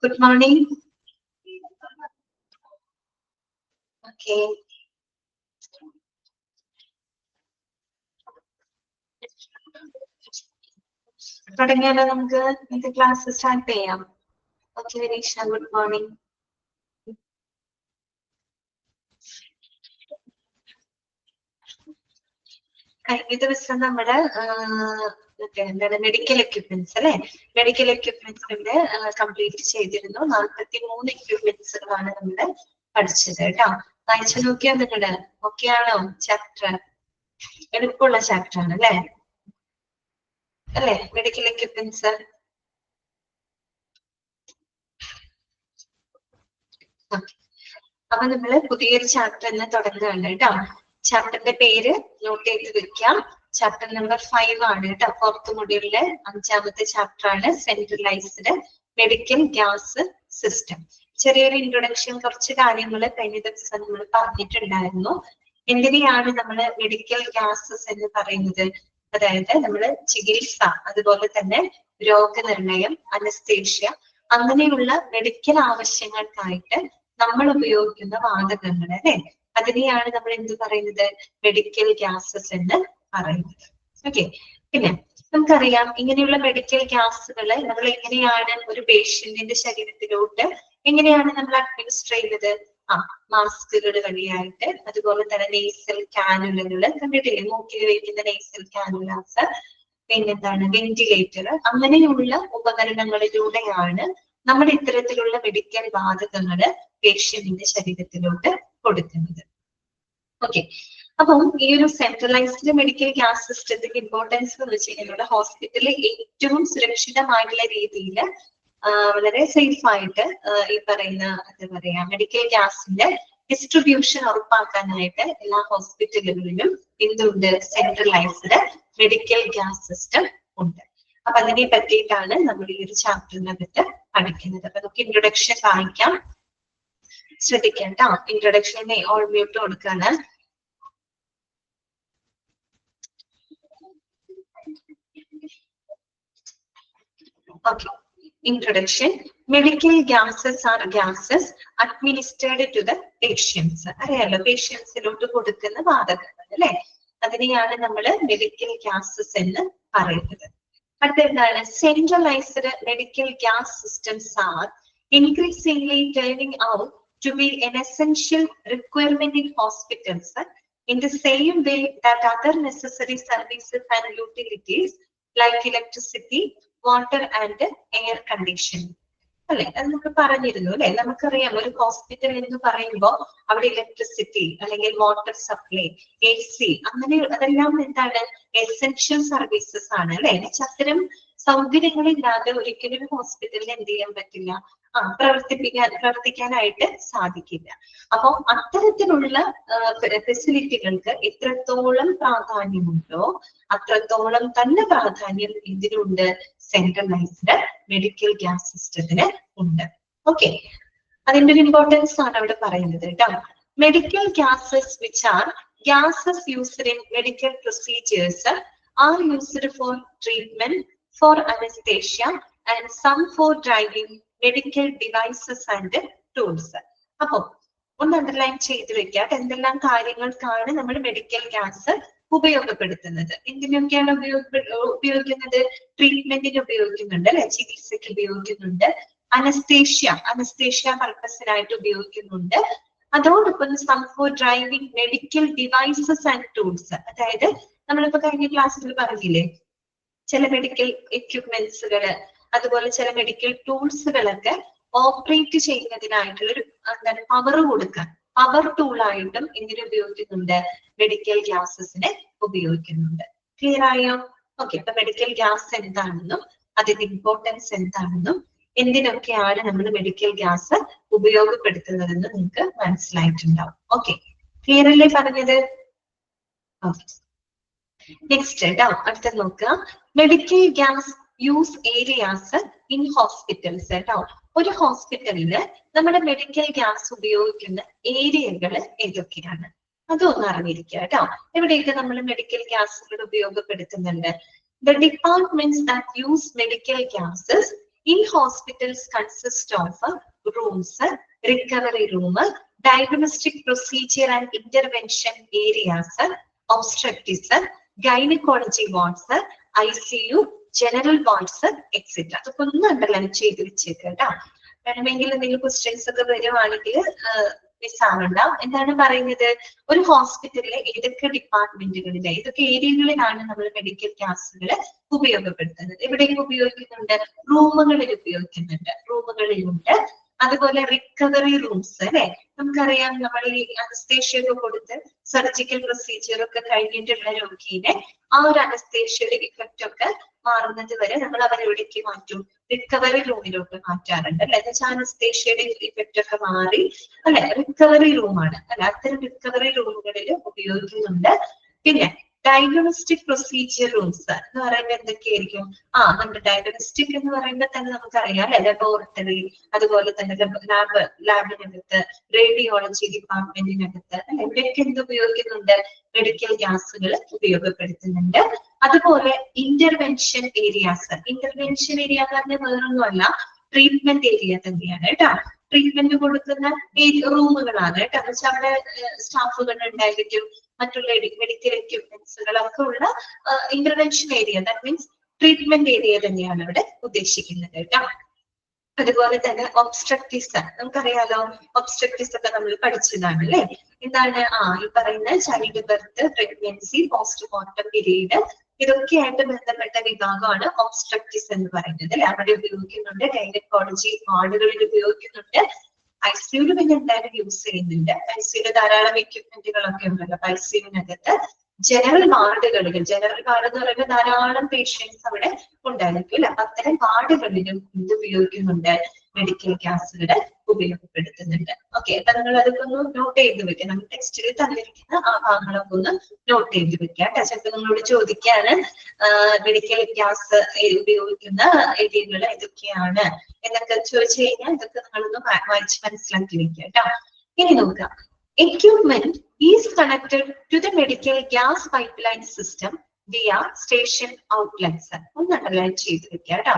Good morning. Okay. തുടങ്ങിയാലോ നമുക്ക് ഇന്നത്തെ ക്ലാസ് സ്റ്റാർട്ട് ചെയ്യാം. Okay Vineesha, good morning. കഴിഞ്ഞ ദിവസം നമ്മുടെ എന്താണ് മെഡിക്കൽ എക്യുപ്മെന്റ്സ് അല്ലെ, മെഡിക്കൽ എക്യുപ്മെന്റ്സിന്റെ കംപ്ലീറ്റ് ചെയ്തിരുന്നു. 43 എക്യുപ്മെന്റ്സുകളാണ് നമ്മള് പഠിച്ചത് കേട്ടോ. വായിച്ചു നോക്കിയാൽ നിങ്ങള് ഓക്കെയാണോ? ചാപ്റ്റർ എളുപ്പമുള്ള ചാപ്റ്റർ ആണ് അല്ലെ, മെഡിക്കൽ എക്യുപ്മെന്റ്സ്. അപ്പൊ നമ്മള് പുതിയൊരു ചാപ്റ്റർ തന്നെ തുടങ്ങുകയാണ് കേട്ടോ. ചാപ്റ്ററിന്റെ പേര് നോട്ട് ചെയ്ത് വെക്കാം. ചാപ്റ്റർ നമ്പർ 5 ആണ് കേട്ടോ. 4th മൊഡ്യൂളിലെ 5ാമത്തെ ചാപ്റ്റർ ആണ് സെൻട്രലൈസ്ഡ് മെഡിക്കൽ ഗ്യാസ് സിസ്റ്റം. ചെറിയൊരു ഇൻട്രൊഡക്ഷൻ, കുറച്ച് കാര്യങ്ങൾ കഴിഞ്ഞ ദിവസം നമ്മൾ പറഞ്ഞിട്ടുണ്ടായിരുന്നു. എന്തിനെയാണ് നമ്മൾ മെഡിക്കൽ ഗ്യാസസ് എന്ന് പറയുന്നത്? അതായത് നമ്മൾ ചികിത്സ, അതുപോലെ തന്നെ രോഗനിർണയം, അനസ്തേഷ്യ, അങ്ങനെയുള്ള മെഡിക്കൽ ആവശ്യങ്ങൾക്കായിട്ട് നമ്മൾ ഉപയോഗിക്കുന്ന വാതകങ്ങൾ അല്ലെ, അതിനെയാണ് നമ്മൾ എന്ത് പറയുന്നത്? മെഡിക്കൽ ഗ്യാസസ് എന്ന് പറയുന്നത്. ഓക്കെ. പിന്നെ നമുക്കറിയാം, ഇങ്ങനെയുള്ള മെഡിക്കൽ ഗ്യാസുകള് നമ്മൾ എങ്ങനെയാണ് ഒരു പേഷ്യന്റിന്റെ ശരീരത്തിലോട്ട് എങ്ങനെയാണ് നമ്മൾ അഡ്മിനിസ്റ്റർ ചെയ്യുന്നത്? മാസ്കുകൾ വഴിയായിട്ട്, അതുപോലെ തന്നെ നെയ്സൽ കാനുലകള് കണ്ടിട്ടില്ലേ, മൂക്കിൽ വയ്ക്കുന്ന നെയ്സൽ കാനുലാസ്, പിന്നെന്താണ് വെന്റിലേറ്റർ, അങ്ങനെയുള്ള ഉപകരണങ്ങളിലൂടെയാണ് നമ്മൾ ഇത്തരത്തിലുള്ള മെഡിക്കൽ വാതകങ്ങള് പേഷ്യന്റിന്റെ ശരീരത്തിലോട്ട് കൊടുക്കുന്നത്. ഓക്കെ. അപ്പം ഈ ഒരു സെൻട്രലൈസ്ഡ് മെഡിക്കൽ ഗ്യാസ് സിസ്റ്റത്തിന്റെ ഇമ്പോർട്ടൻസ് എന്ന് വെച്ച് കഴിഞ്ഞാൽ ഹോസ്പിറ്റലിൽ ഏറ്റവും സുരക്ഷിതമായിട്ടുള്ള രീതിയിൽ വളരെ സേഫ് ആയിട്ട് ഈ പറയുന്ന എന്താ പറയാ മെഡിക്കൽ ഗ്യാസിന്റെ ഡിസ്ട്രിബ്യൂഷൻ ഉറപ്പാക്കാനായിട്ട് എല്ലാ ഹോസ്പിറ്റലുകളിലും എന്തുണ്ട്? സെൻട്രലൈസ്ഡ് മെഡിക്കൽ ഗ്യാസ് സിസ്റ്റം ഉണ്ട്. അപ്പൊ അതിനെ പറ്റിയിട്ടാണ് നമ്മൾ ഈ ഒരു ചാപ്റ്ററിനകത്ത് പഠിക്കുന്നത്. അപ്പൊ നമുക്ക് ഇൻട്രൊഡക്ഷൻ വായിക്കാം, ശ്രദ്ധിക്കാം കേട്ടോ. ഇൻട്രൊഡക്ഷനെ ഓൾ മ്യൂട്ട് കൊടുക്കാണ്. Okay. Introduction. Medical gases are gases administered to the patients. അറിയാലോ, പേഷ്യൻസിലോട്ട് കൊടുക്കുന്ന വാതകങ്ങൾ അല്ലെ, അതിനെയാണ് നമ്മൾ മെഡിക്കൽ ഗ്യാസസ് എന്ന് പറയുന്നത്. അടുത്തെന്താണ്? Centralised medical gas systems are increasingly turning out to be an essential requirement in hospitals in the same way that other necessary services and utilities like electricity, water and air condition അല്ലെ. അത് നമ്മൾ പറഞ്ഞിരുന്നു അല്ലെ. നമുക്കറിയാം, ഒരു hospital എന്ന് പറയുമ്പോൾ അവിടെ ഇലക്ട്രിസിറ്റി അല്ലെങ്കിൽ വാട്ടർ സപ്ലൈ, AC, അങ്ങനെ അതെല്ലാം എന്താണ്? എസെൻഷ്യൽ സർവീസസ് ആണ് അല്ലെ. അത്തരം സൗകര്യങ്ങളില്ലാതെ ഒരിക്കലും ഒരു ഹോസ്പിറ്റലിൽ എന്ത് ചെയ്യാൻ പറ്റില്ല? പ്രവർത്തിക്കാനായിട്ട് സാധിക്കില്ല. അപ്പൊ അത്തരത്തിലുള്ള ഫെസിലിറ്റികൾക്ക് എത്രത്തോളം പ്രാധാന്യമുണ്ടോ അത്രത്തോളം തന്നെ പ്രാധാന്യം ഇതിനുണ്ട്? സെൻട്രലൈസ്ഡ് മെഡിക്കൽ ഗ്യാസ് സിസ്റ്റത്തിന് ഉണ്ട്. ഓക്കെ. അതിന്റെ ഒരു ഇമ്പോർട്ടൻസ് ആണ് അവിടെ പറയുന്നത് കേട്ടോ. Medical gases which are gases used in medical procedures are used for treatment, for anaesthesia and some for driving medical devices and tools. അപ്പൊ ഒന്ന് അണ്ടർലൈൻ ചെയ്ത് വെക്കാം, എന്തെല്ലാം കാര്യങ്ങൾക്കാണ് നമ്മൾ മെഡിക്കൽ ഗ്യാസ് ഉപയോഗപ്പെടുത്തുന്നത്. എന്തിനൊക്കെയാണ് ഉപയോഗിക്കുന്നത്? ട്രീറ്റ്മെന്റിന് ഉപയോഗിക്കുന്നുണ്ട് അല്ലെ, ചികിത്സയ്ക്ക് ഉപയോഗിക്കുന്നുണ്ട്. അനസ്തേഷ്യ പർപ്പസിനായിട്ട് ഉപയോഗിക്കുന്നുണ്ട്. അതോടൊപ്പം some for driving medical devices and tools, അതായത് നമ്മളിപ്പോ കഴിഞ്ഞ ക്ലാസ്സിൽ പറഞ്ഞില്ലേ, ചില മെഡിക്കൽ എക്യുപ്മെന്റ്സുകള്, അതുപോലെ ചില മെഡിക്കൽ ടൂൾസുകളൊക്കെ ഓപ്പറേറ്റ് ചെയ്യുന്നതിനായിട്ടുള്ളൊരു എന്താണ് പവർ കൊടുക്കാൻ, പവർ ടൂളായിട്ടും ഇങ്ങനെ ഉപയോഗിക്കുന്നുണ്ട്, മെഡിക്കൽ ഗ്യാസസിനെ ഉപയോഗിക്കുന്നുണ്ട്. ക്ലിയർ ആയോ? ഓക്കെ. അപ്പൊ മെഡിക്കൽ ഗ്യാസ് എന്താണെന്നും അതിന്റെ ഇമ്പോർട്ടൻസ് എന്താണെന്നും എന്തിനൊക്കെയാണ് നമ്മൾ മെഡിക്കൽ ഗ്യാസ് ഉപയോഗപ്പെടുത്തുന്നതെന്ന് നിങ്ങൾക്ക് മനസ്സിലായിട്ടുണ്ടാവും. ഓക്കെ, ക്ലിയർ അല്ലേ പറഞ്ഞത്? ഓക്കെ. നെക്സ്റ്റ് കേട്ടോ, അടുത്ത നോക്കുക. Medical gas use areas in hospitals കേട്ടോ. ഒരു ഹോസ്പിറ്റലില് നമ്മുടെ മെഡിക്കൽ ഗ്യാസ് ഉപയോഗിക്കുന്ന ഏരിയകൾ ഏതൊക്കെയാണ് അതൊന്നും അറിഞ്ഞിരിക്കുക കേട്ടോ. എവിടെയൊക്കെ നമ്മൾ മെഡിക്കൽ ഗ്യാസുകൾ ഉപയോഗപ്പെടുത്തുന്നുണ്ട്? The departments that use medical gases ഈ hospitals consist of rooms, recovery room, diagnostic procedure and intervention areas, obstetrics, gynaecology wards, ICU, general wards etcetera. അതൊക്കെ ഒന്ന് അണ്ടർലൈൻ ചെയ്ത് വെച്ചേക്ക് കേട്ടോ. വേണമെങ്കിൽ എന്തെങ്കിലും ക്വസ്റ്റ്യൻസ് ഒക്കെ വരുവാണെങ്കിൽ മിസ് ആവണ്ട. എന്താണ് പറയുന്നത്, ഒരു ഹോസ്പിറ്റലിലെ ഏതൊക്കെ ഡിപ്പാർട്ട്മെന്റുകളിലെ ഏതൊക്കെ ഏരിയകളിലാണ് നമ്മൾ മെഡിക്കൽ ഗ്യാസുകൾ ഉപയോഗപ്പെടുത്തുന്നത്? എവിടെയൊക്കെ ഉപയോഗിക്കുന്നുണ്ട്? റൂമുകളിൽ ഉപയോഗിക്കുന്നുണ്ട്, റൂമുകളിലുണ്ട്. അതുപോലെ റിക്കവറി റൂംസ് അല്ലെ, നമുക്കറിയാം നമ്മൾ ഈ അനസ്തേഷ്യ ഒക്കെ കൊടുത്ത് സർജിക്കൽ പ്രൊസീജിയർ ഒക്കെ കഴിഞ്ഞിട്ടുള്ള രോഗീനെ ആ ഒരു അനസ്തേഷ്യയുടെ ഇഫക്റ്റ് ഒക്കെ മാറുന്നത് വരെ നമ്മൾ അവരെവിടേക്ക് മാറ്റും? റിക്കവറി റൂമിലോട്ട് മാറ്റാറുണ്ട് അല്ലെ. എന്നുവെച്ചാൽ അനസ്തേഷ്യയുടെ ഇഫക്റ്റ് ഒക്കെ മാറി അല്ലെ, റിക്കവറി റൂമാണ് അല്ലെ. അത്തരം റിക്കവറി റൂമുകളിൽ ഉപയോഗിക്കുന്നുണ്ട്. പിന്നെ ഡയഗ്നോസ്റ്റിക് പ്രൊസീജിയർ റൂംസ് എന്ന് പറയുമ്പോൾ എന്തൊക്കെയായിരിക്കും? നമ്മുടെ ഡയഗ്നോസ്റ്റിക് എന്ന് പറയുമ്പോൾ തന്നെ നമുക്കറിയാം അല്ലെ, ലബോറട്ടറി, അതുപോലെ തന്നെ ലാബിനകത്ത്, റേഡിയോളജി ഡിപ്പാർട്ട്മെന്റിനകത്ത് അല്ലെ, ഇവിടെയൊക്കെ എന്ത് ഉപയോഗിക്കുന്നുണ്ട്? മെഡിക്കൽ ഗ്യാസുകൾ ഉപയോഗപ്പെടുത്തുന്നുണ്ട്. അതുപോലെ ഇന്റർവെൻഷൻ ഏരിയാസ്, ഇന്റർവെൻഷൻ ഏരിയ എന്ന് പറഞ്ഞാൽ വേറൊന്നുമല്ല, ട്രീറ്റ്മെന്റ് ഏരിയ തന്നെയാണ് കേട്ടോ. ട്രീറ്റ്മെന്റ് കൊടുക്കുന്ന റൂമുകളാണ് കേട്ടോ. എന്ന് വെച്ചാൽ അവിടെ സ്റ്റാഫുകൾ ഉണ്ടായിരിക്കും, മറ്റുള്ള മെഡിക്കൽ എക്യുപ്മെന്റ്സുകളൊക്കെ ഉള്ള intervention area, that means treatment area തന്നെയാണ് ഇവിടെ ഉദ്ദേശിക്കുന്നത് കേട്ടോ. അതുപോലെ തന്നെ ഒബ്സ്ട്രക്ടിക്സ്, നമുക്കറിയാലോ ഒബ്സ്ട്രക്ടിക്സ് ഒക്കെ നമ്മൾ പഠിച്ചതാണ് അല്ലെ. എന്താണ്? ഈ പറയുന്ന child birth, pregnancy, postmortem period, ഇതൊക്കെയായിട്ട് ബന്ധപ്പെട്ട വിഭാഗമാണ് ഒബ്സ്ട്രക്ടിക്സ് എന്ന് പറയുന്നത് അല്ലെ. അവിടെ ഉപയോഗിക്കുന്നുണ്ട്, ഗൈനക്കോളജി വാർഡുകളിൽ ഉപയോഗിക്കുന്നുണ്ട്, ICU പിന്നെ എന്തായാലും യൂസ് ചെയ്യുന്നുണ്ട്. ICU ധാരാളം എക്യുപ്മെന്റുകളൊക്കെ ഉണ്ടല്ലോ ICU-നകത്ത്. ജനറൽ വാർഡുകളിൽ, ജനറൽ വാർഡ് എന്ന് പറയുമ്പോൾ ധാരാളം പേഷ്യൻസ് അവിടെ ഉണ്ടായിരിക്കും അല്ലെ. അപ്പൊ അത്തരം വാർഡുകളിലും ഇത് ഉപയോഗിക്കുന്നുണ്ട്, മെഡിക്കൽ ഗ്യാസുകൾ ഉപയോഗപ്പെടുത്തുന്നുണ്ട്. ഓക്കെ, അപ്പൊ നിങ്ങൾ അതൊക്കെ ഒന്ന് നോട്ട് ചെയ്ത് വെക്കാം. നമ്മൾ ടെക്സ്റ്റിൽ തന്നിരിക്കുന്ന ആ ഭാഗങ്ങളൊക്കെ ഒന്ന് നോട്ട് ചെയ്ത് വെക്കാം. ചിലപ്പോൾ നിങ്ങളോട് ചോദിക്കാണ് മെഡിക്കൽ ഗ്യാസ് ഉപയോഗിക്കുന്ന ഏരിയകൾ ഏതൊക്കെയാണ് എന്നൊക്കെ ചോദിച്ചു കഴിഞ്ഞാൽ ഇതൊക്കെ നിങ്ങളൊന്ന് വായിച്ച് മനസ്സിലാക്കി വെക്കാം കേട്ടോ. ഇനി നോക്കാം, equipment is connected to the medical gas pipeline system via station outlets. ഒന്ന് അണ്ടർലൈൻ ചെയ്ത് വെക്കാം കേട്ടോ.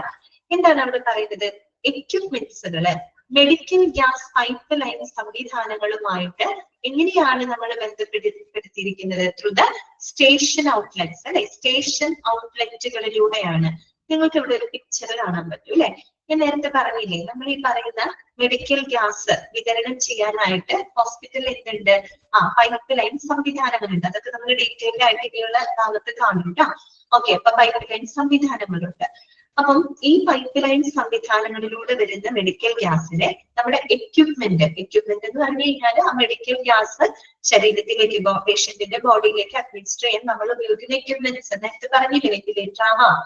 എന്താണ് അവിടെ പറയുന്നത്? എക്യുപ്മെന്റ്സുകള് മെഡിക്കൽ ഗ്യാസ് പൈപ്പ് ലൈൻ സംവിധാനങ്ങളുമായിട്ട് എങ്ങനെയാണ് നമ്മൾ ബന്ധപ്പെടുത്തിയിരിക്കുന്നത്? ത്രൂ ദ സ്റ്റേഷൻ ഔട്ട്ലെറ്റ്സ് അല്ലെ. സ്റ്റേഷൻ ഔട്ട്ലെറ്റുകളിലൂടെയാണ്. നിങ്ങൾക്ക് ഇവിടെ ഒരു പിക്ചർ കാണാൻ പറ്റും അല്ലെ. ഞാൻ നേരത്തെ പറഞ്ഞില്ലേ, നമ്മൾ ഈ പറയുന്ന മെഡിക്കൽ ഗ്യാസ് വിതരണം ചെയ്യാനായിട്ട് ഹോസ്പിറ്റലിൽ എന്തുണ്ട്? പൈപ്പ് ലൈൻ സംവിധാനങ്ങളുണ്ട്. അതൊക്കെ നമ്മൾ ഡീറ്റെയിൽഡ് ആയിട്ട് ഇനിയുള്ള ഭാഗത്ത് കാണും കേട്ടോ. ഓക്കെ, അപ്പൊ പൈപ്പ് ലൈൻ സംവിധാനങ്ങളുണ്ട്. അപ്പം ഈ പൈപ്പ് ലൈൻ സംവിധാനങ്ങളിലൂടെ വരുന്ന മെഡിക്കൽ ഗ്യാസിനെ നമ്മുടെ എക്യുപ്മെന്റ് എന്ന് പറഞ്ഞു കഴിഞ്ഞാൽ ആ മെഡിക്കൽ ഗ്യാസ് ശരീരത്തിലേക്ക്, പേഷ്യന്റിന്റെ ബോഡിയിലേക്ക് അഡ്മിനിസ്റ്റർ ചെയ്യാൻ നമ്മൾ ഉപയോഗിക്കുന്ന എക്യുപ്മെന്റ്സ്. നേരത്തെ പറഞ്ഞില്ലേ, വെന്റിലേറ്റർ ആവാം,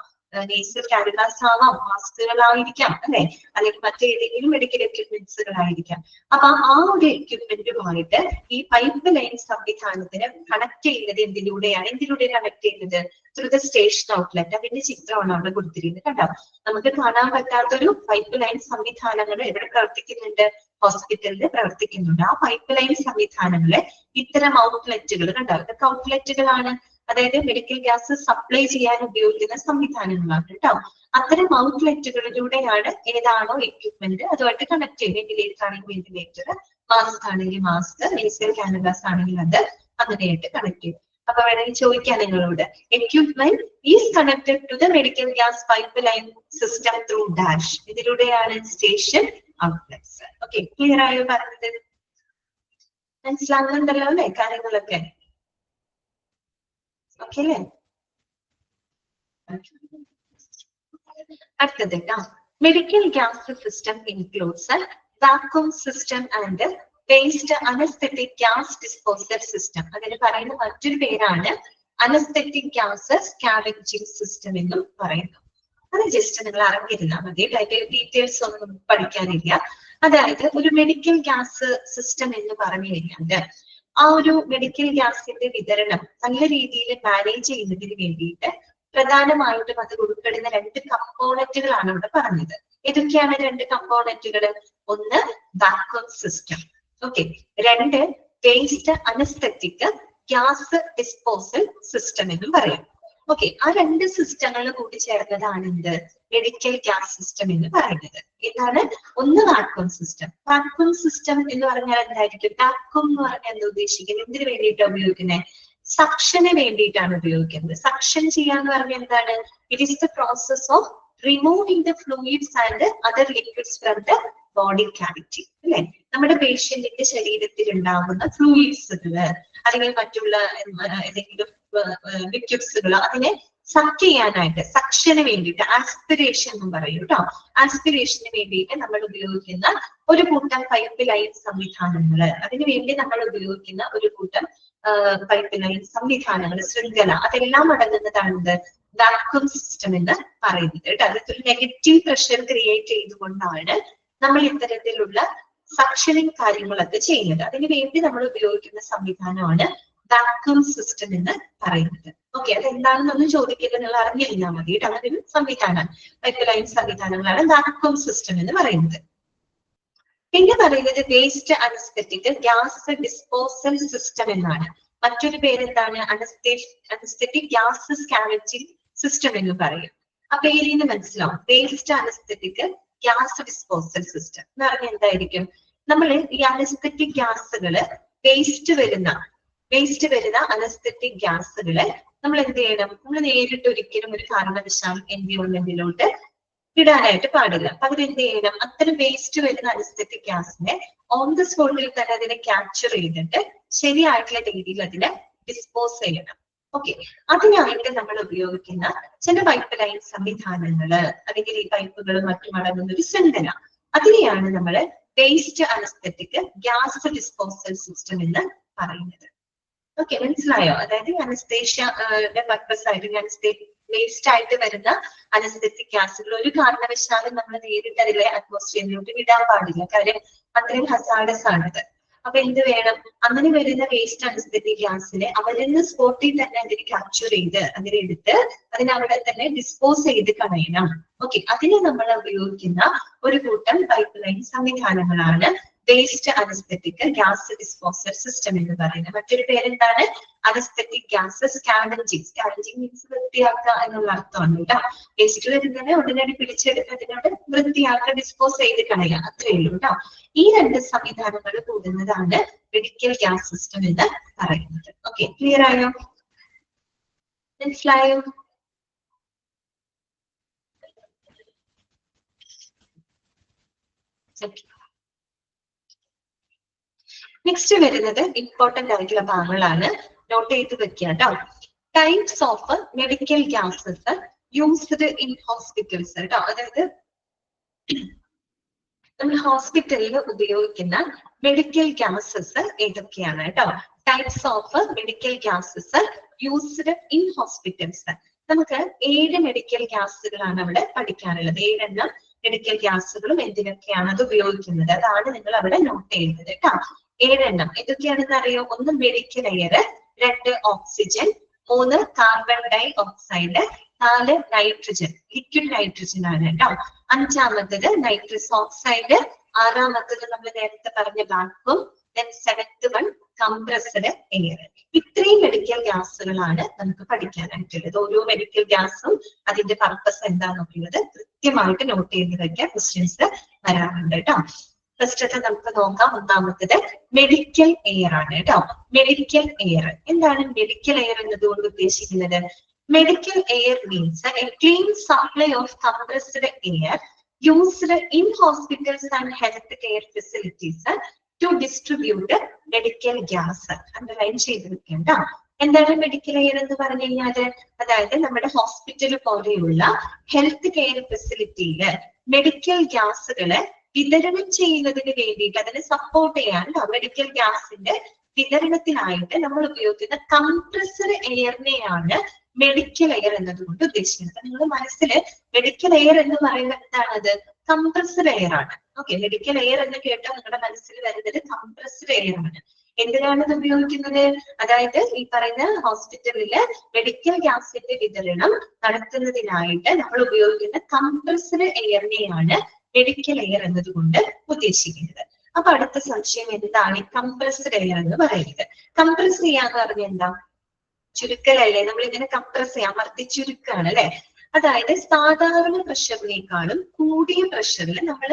നേസൽ കാനുലാസ് ആവാം, മാസ്കുകളായിരിക്കാം അല്ലെ, അല്ലെങ്കിൽ മറ്റേതെങ്കിലും മെഡിക്കൽ എക്യുപ്മെന്റ്സുകളായിരിക്കാം. അപ്പൊ ആ ഒരു എക്യുപ്മെന്റുമായിട്ട് ഈ പൈപ്പ് ലൈൻ സംവിധാനത്തിന് കണക്ട് ചെയ്യുന്നത് എന്തിലൂടെയാണ്? എന്തിലൂടെ കണക്ട് ചെയ്യുന്നത്? Through the station outlet. അതിന്റെ ചിത്രമാണ് അവിടെ കൊടുത്തിരിക്കുന്നത് കണ്ടോ. നമുക്ക് കാണാൻ പറ്റാത്തൊരു പൈപ്പ് ലൈൻ സംവിധാനങ്ങൾ എവിടെ പ്രവർത്തിക്കുന്നുണ്ട്? ഹോസ്പിറ്റലിൽ പ്രവർത്തിക്കുന്നുണ്ട്. ആ പൈപ്പ് ലൈൻ സംവിധാനങ്ങളെ ഇത്തരം ഔട്ട്ലെറ്റുകൾ കണ്ടോ, ഇതൊക്കെ ഔട്ട്ലെറ്റുകളാണ്. അതായത് മെഡിക്കൽ ഗ്യാസ് സപ്ലൈ ചെയ്യാൻ ഉപയോഗിക്കുന്ന സംവിധാനങ്ങളാണ് കേട്ടോ. അത്തരം ഔട്ട്ലെറ്റുകളിലൂടെയാണ് ഏതാണോ എക്യുപ്മെന്റ് അതുമായിട്ട് കണക്ട് ചെയ്യും. വെന്റിലേറ്റർ ആണെങ്കിൽ വെന്റിലേറ്റർ, മാസ്ക് ആണെങ്കിൽ മാസ്ക്, നേസൽ കാനുലാസ് ആണെങ്കിൽ അത് അങ്ങനെയായിട്ട് കണക്ട് ചെയ്യും. അപ്പൊ വേണമെങ്കിൽ ചോദിക്കാം നിങ്ങളോട്, equipment is connected to the medical gas pipeline system through dash. ഇതിലൂടെയാണ് സ്റ്റേഷൻ ഔട്ട്ലെറ്റ്സ്. ഓക്കെ, ക്ലിയർ ആയോ പറഞ്ഞത്? മനസ്സിലാകുന്നുണ്ടല്ലോ അല്ലെ കാര്യങ്ങളൊക്കെ? ഓക്കെ അല്ലേ? അടുത്തത് കേട്ടോ, medical gas system includes vacuum system and waste anaesthetic gas disposal system. അതിന് പറയുന്ന മറ്റൊരു പേരാണ് അനസ്തെറ്റിക് ഗ്യാസ് സ്കാവഞ്ചിങ് സിസ്റ്റം എന്നും പറയുന്നു. അത് ജസ്റ്റ് നിങ്ങൾ അറിഞ്ഞിരുന്നാൽ മതി, ഡീറ്റെയിൽസ് ഒന്നും പഠിക്കാനില്ല. അതായത് ഒരു മെഡിക്കൽ ഗ്യാസ് സിസ്റ്റം എന്ന് പറഞ്ഞു കഴിഞ്ഞാൽ ആ ഒരു മെഡിക്കൽ ഗ്യാസിന്റെ വിതരണം നല്ല രീതിയിൽ മാനേജ് ചെയ്യുന്നതിന് വേണ്ടിയിട്ട് പ്രധാനമായിട്ടും അത് ഉൾപ്പെടുന്ന രണ്ട് കമ്പോണന്റുകളാണ് ഇവിടെ പറഞ്ഞത്. ഏതൊക്കെയാണ് രണ്ട് കമ്പോണന്റുകൾ? ഒന്ന് വാക്വം സിസ്റ്റം, ഓക്കെ. രണ്ട് waste anaesthetic gas disposal system എന്നും പറയാം. ഓക്കെ, ആ രണ്ട് സിസ്റ്റങ്ങൾ കൂടി ചേർന്നതാണ് എന്ത് മെഡിക്കൽ ഗ്യാസ് സിസ്റ്റം എന്ന് പറയുന്നത്. ഇതാണ് ഒന്ന് വാക്വം സിസ്റ്റം. വാക്വം സിസ്റ്റം എന്ന് പറഞ്ഞാൽ എന്തായിരിക്കും? വാക്വം എന്ന് പറഞ്ഞാൽ എന്താ ഉദ്ദേശിക്കുന്നത്? എന്തിനു വേണ്ടിയിട്ടാണ് ഉപയോഗിക്കുന്നത്? സക്ഷന് വേണ്ടിയിട്ടാണ് ഉപയോഗിക്കുന്നത്. സക്ഷൻ ചെയ്യാന്ന് പറഞ്ഞാൽ എന്താണ്? It is the process of removing the fluids and other liquids from the body cavity. അല്ലെ, നമ്മുടെ പേഷ്യന്റിന്റെ ശരീരത്തിൽ ഉണ്ടാകുന്ന ഫ്ലൂയിഡ്സുകള് അല്ലെങ്കിൽ മറ്റുള്ള ഏതെങ്കിലും ലിക്വിഡ്സുകൾ അതിനെ സക്ക് ചെയ്യാനായിട്ട്, സക്ഷന് വേണ്ടിയിട്ട്, ആസ്പിരേഷൻ എന്ന് പറയും കേട്ടോ. ആസ്പിരേഷന് വേണ്ടിയിട്ട് നമ്മൾ ഉപയോഗിക്കുന്ന ഒരു കൂട്ടം പൈപ്പ് ലൈൻ സംവിധാനങ്ങള്, അതിനുവേണ്ടി നമ്മൾ ഉപയോഗിക്കുന്ന ഒരു കൂട്ടം പൈപ്പ് ലൈൻ സംവിധാനങ്ങൾ, ശൃംഖല, അതെല്ലാം അടങ്ങുന്നതാണ് വാക്വം സിസ്റ്റം എന്ന് പറയുന്നത് കേട്ടോ. അതൊരു നെഗറ്റീവ് പ്രഷർ ക്രിയേറ്റ് ചെയ്തുകൊണ്ടാണ് നമ്മൾ ഇത്തരത്തിലുള്ള സക്ഷനിങ് കാര്യങ്ങളൊക്കെ ചെയ്യുന്നത്. അതിനു വേണ്ടി നമ്മൾ ഉപയോഗിക്കുന്ന സംവിധാനമാണ് വാക്വം സിസ്റ്റം എന്ന് പറയുന്നത്. ഓക്കെ, അതെന്താണെന്നൊന്നും ചോദിക്കില്ല, നിങ്ങൾ അറിഞ്ഞിരുന്നാൽ മതി കേട്ടോ. അങ്ങനെ ഒരു സംവിധാനം, പൈപ്പ് ലൈൻ സംവിധാനങ്ങളാണ് വാക്വം സിസ്റ്റം എന്ന് പറയുന്നത്. പിന്നെ പറയുന്നത് waste anaesthetic gas disposal system എന്നാണ്. മറ്റൊരു പേരെന്താണ്? അനസ്തെറ്റിക് ഗ്യാസ് സ്കാവഞ്ചിങ് സിസ്റ്റം എന്ന് പറയും. ആ പേരിൽ നിന്ന് മനസ്സിലാവും. Waste anaesthetic gas disposal system എന്ന് പറഞ്ഞാൽ എന്തായിരിക്കും? നമ്മൾ ഈ അനസ്തെറ്റിക് ഗ്യാസുകള് വേസ്റ്റ് വരുന്ന അനസ്തെറ്റിക് ഗ്യാസുകള് നമ്മൾ എന്ത് ചെയ്യണം? നമ്മൾ നേരിട്ട് ഒരിക്കലും ഒരു കാരണവശാലും എൻവയോൺമെന്റിലോട്ട് ഇടാനായിട്ട് പാടില്ല. പകരം എന്ത് ചെയ്യണം? അത്തരം വേസ്റ്റ് വരുന്ന അനസ്തെറ്റിക് ഗ്യാസിനെ ഓൺ ദ സ്പോട്ടിൽ തന്നെ അതിനെ ക്യാപ്ചർ ചെയ്തിട്ട് ശരിയായിട്ടുള്ള രീതിയിൽ അതിനെ ഡിസ്പോസ് ചെയ്യണം. ഓക്കെ, അതിനായിട്ട് നമ്മൾ ഉപയോഗിക്കുന്ന ചില പൈപ്പ് ലൈൻ സംവിധാനങ്ങള് അല്ലെങ്കിൽ ഈ പൈപ്പുകളും മറ്റും അടങ്ങുന്ന ഒരു ശൃംഖല, അതിനെയാണ് നമ്മൾ waste anaesthetic gas disposal system എന്ന് പറയുന്നത്. ഓക്കെ, മനസ്സിലായോ? അതായത് അനസ്തേഷ്യയുടെ പർപ്പസ് ആയിട്ട് വേസ്റ്റ് ആയിട്ട് വരുന്ന അനസ്തെറ്റിക് ഗ്യാസുകൾ ഒരു കാരണവശാലും നമ്മൾ നേരിട്ട് അതിലെ അറ്റ്മോസ്ഫിയറിലോട്ട് വിടാൻ പാടില്ല. കാര്യം അത്രയും ഹസാഡസ് ആണത്. അപ്പൊ എന്ത് വേണം? അങ്ങനെ വരുന്ന വേസ്റ്റ് അനസ്തെറ്റിക് ഗ്യാസിനെ അവരുടെ സ്പോട്ടിൽ തന്നെ അതിനെ ക്യാപ്ചർ ചെയ്ത് അതിനെടുത്ത് അതിനവിടെ തന്നെ ഡിസ്പോസ് ചെയ്ത് കളയണം. ഓക്കെ, അതിന് നമ്മൾ ഉപയോഗിക്കുന്ന ഒരു കൂട്ടം പൈപ്പ് ലൈൻ സംവിധാനങ്ങളാണ് waste anaesthetic gas disposal system എന്ന് പറയുന്നത്. മറ്റൊരു പേരെന്താണ്? Anaesthetic gas scavenging. Scavenging means വൃത്തിയാക്കുക എന്നുള്ള അർത്ഥമാണ് കേട്ടോ. വേസ്റ്റ് വരുന്നതിനെ ഉടനടി പിടിച്ചെടുത്ത് അതിനോട് വൃത്തിയാക്കുക, ഡിസ്പോസ് ചെയ്ത് കളയുക, അത്രയേ ഉള്ളൂ കേട്ടോ. ഈ രണ്ട് സംവിധാനങ്ങൾ കൂടുന്നതാണ് മെഡിക്കൽ ഗ്യാസ് സിസ്റ്റം എന്ന് പറയുന്നത്. ഓക്കെ, ക്ലിയർ ആയോ? മനസ്സിലായോ? നെക്സ്റ്റ് വരുന്നത് ഇമ്പോർട്ടന്റ് ആയിട്ടുള്ള ഭാഗങ്ങളാണ്, നോട്ട് ചെയ്ത് വെക്കുക കേട്ടോ. Types of medical gases used in hospitals കേട്ടോ. അതായത് നമ്മൾ ഹോസ്പിറ്റലിൽ ഉപയോഗിക്കുന്ന മെഡിക്കൽ ഗ്യാസസ് ഏതൊക്കെയാണ് കേട്ടോ. Types of medical gases used in hospitals. നമുക്ക് 7 മെഡിക്കൽ ഗ്യാസുകളാണ് അവിടെ പഠിക്കാനുള്ളത്. 7 മെഡിക്കൽ ഗ്യാസുകളും എന്തിനൊക്കെയാണ് അത് ഉപയോഗിക്കുന്നത്, അതാണ് നിങ്ങൾ അവിടെ നോട്ട് ചെയ്യുന്നത് കേട്ടോ. 7 ഏതൊക്കെയാണെന്ന് അറിയോ? 1 medical air, 2 oxygen, 3 carbon dioxide, 4 nitrogen, liquid nitrogen ആണ് കേട്ടോ. 5ാമത്തത് നൈട്രസ് ഓക്സൈഡ്, 6ാമത്തത് നമ്മൾ നേരത്തെ പറഞ്ഞ vacuum, 7th one compressed air. ഇത്രയും മെഡിക്കൽ ഗ്യാസുകളാണ് നമുക്ക് പഠിക്കാനായിട്ടുള്ളത്. ഓരോ മെഡിക്കൽ ഗ്യാസും അതിന്റെ പർപ്പസ് എന്താണെന്നുള്ളത് കൃത്യമായിട്ട് നോട്ട് ചെയ്ത് വെക്കാൻ ക്വസ്റ്റ്യൻസ് വരാറുണ്ട് കേട്ടോ. ഫസ്റ്റ് നമുക്ക് നോക്കാം. 1ാമത്തത് മെഡിക്കൽ എയർ ആണ് കേട്ടോ. മെഡിക്കൽ എയർ എന്താണ്? മെഡിക്കൽ എയർ എന്നതുകൊണ്ട് ഉദ്ദേശിക്കുന്നത്, medical air means a clean supply of compressed air used in hospitals and health care facilities to distribute medical gas. Underline ചെയ്ത് വെക്കേണ്ട. എന്താണ് മെഡിക്കൽ എയർ എന്ന് പറഞ്ഞു കഴിഞ്ഞാല്? അതായത് നമ്മുടെ ഹോസ്പിറ്റൽ പോലെയുള്ള ഹെൽത്ത് കെയർ ഫെസിലിറ്റിയില് മെഡിക്കൽ ഗ്യാസുകള് വിതരണം ചെയ്യുന്നതിന് വേണ്ടിയിട്ട്, അതിനെ സപ്പോർട്ട് ചെയ്യാൻ മെഡിക്കൽ ഗ്യാസിന്റെ വിതരണത്തിനായിട്ട് നമ്മൾ ഉപയോഗിക്കുന്ന കംപ്രസ്ഡ് എയറിനെയാണ് മെഡിക്കൽ എയർ എന്നതുകൊണ്ട് ഉദ്ദേശിക്കുന്നത്. നിങ്ങളുടെ മനസ്സിൽ മെഡിക്കൽ എയർ എന്ന് പറയുന്നത് എന്താണത്? കംപ്രസ്ഡ് എയർ ആണ്. ഓക്കെ, മെഡിക്കൽ എയർ എന്ന് കേട്ടാൽ നിങ്ങളുടെ മനസ്സിൽ വരുന്നത് കംപ്രസ്ഡ് എയർ ആണ്. എന്തിനാണ് ഇത് ഉപയോഗിക്കുന്നത്? അതായത് ഈ പറയുന്ന ഹോസ്പിറ്റലില് മെഡിക്കൽ ഗ്യാസിന്റെ വിതരണം നടത്തുന്നതിനായിട്ട് നമ്മൾ ഉപയോഗിക്കുന്ന കംപ്രസ്ഡ് എയറിനെയാണ് മെഡിക്കൽ എയർ എന്നതുകൊണ്ട് ഉദ്ദേശിക്കുന്നത്. അപ്പൊ അടുത്ത സംശയം എന്താണ് കംപ്രസ്ഡ് എയർ എന്ന് പറയുന്നത്? കംപ്രസ് ചെയ്യാന്ന് പറഞ്ഞാൽ എന്താ? ചുരുക്കലല്ലേ, നമ്മൾ ഇങ്ങനെ കംപ്രസ് ചെയ്യാം, അമർത്തി ചുരുക്കാണ് അല്ലെ. അതായത് സാധാരണ പ്രഷറിനേക്കാളും കൂടിയ പ്രഷറിൽ നമ്മൾ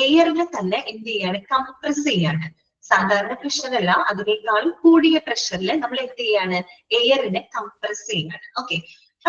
എയറിനെ തന്നെ എന്ത് ചെയ്യാണ്, കംപ്രസ് ചെയ്യാണ്. സാധാരണ പ്രഷറല്ല, അതിനേക്കാളും കൂടിയ പ്രഷറിൽ നമ്മൾ എന്ത് ചെയ്യാണ്, എയറിനെ കംപ്രസ് ചെയ്യാണ്. ഓക്കെ,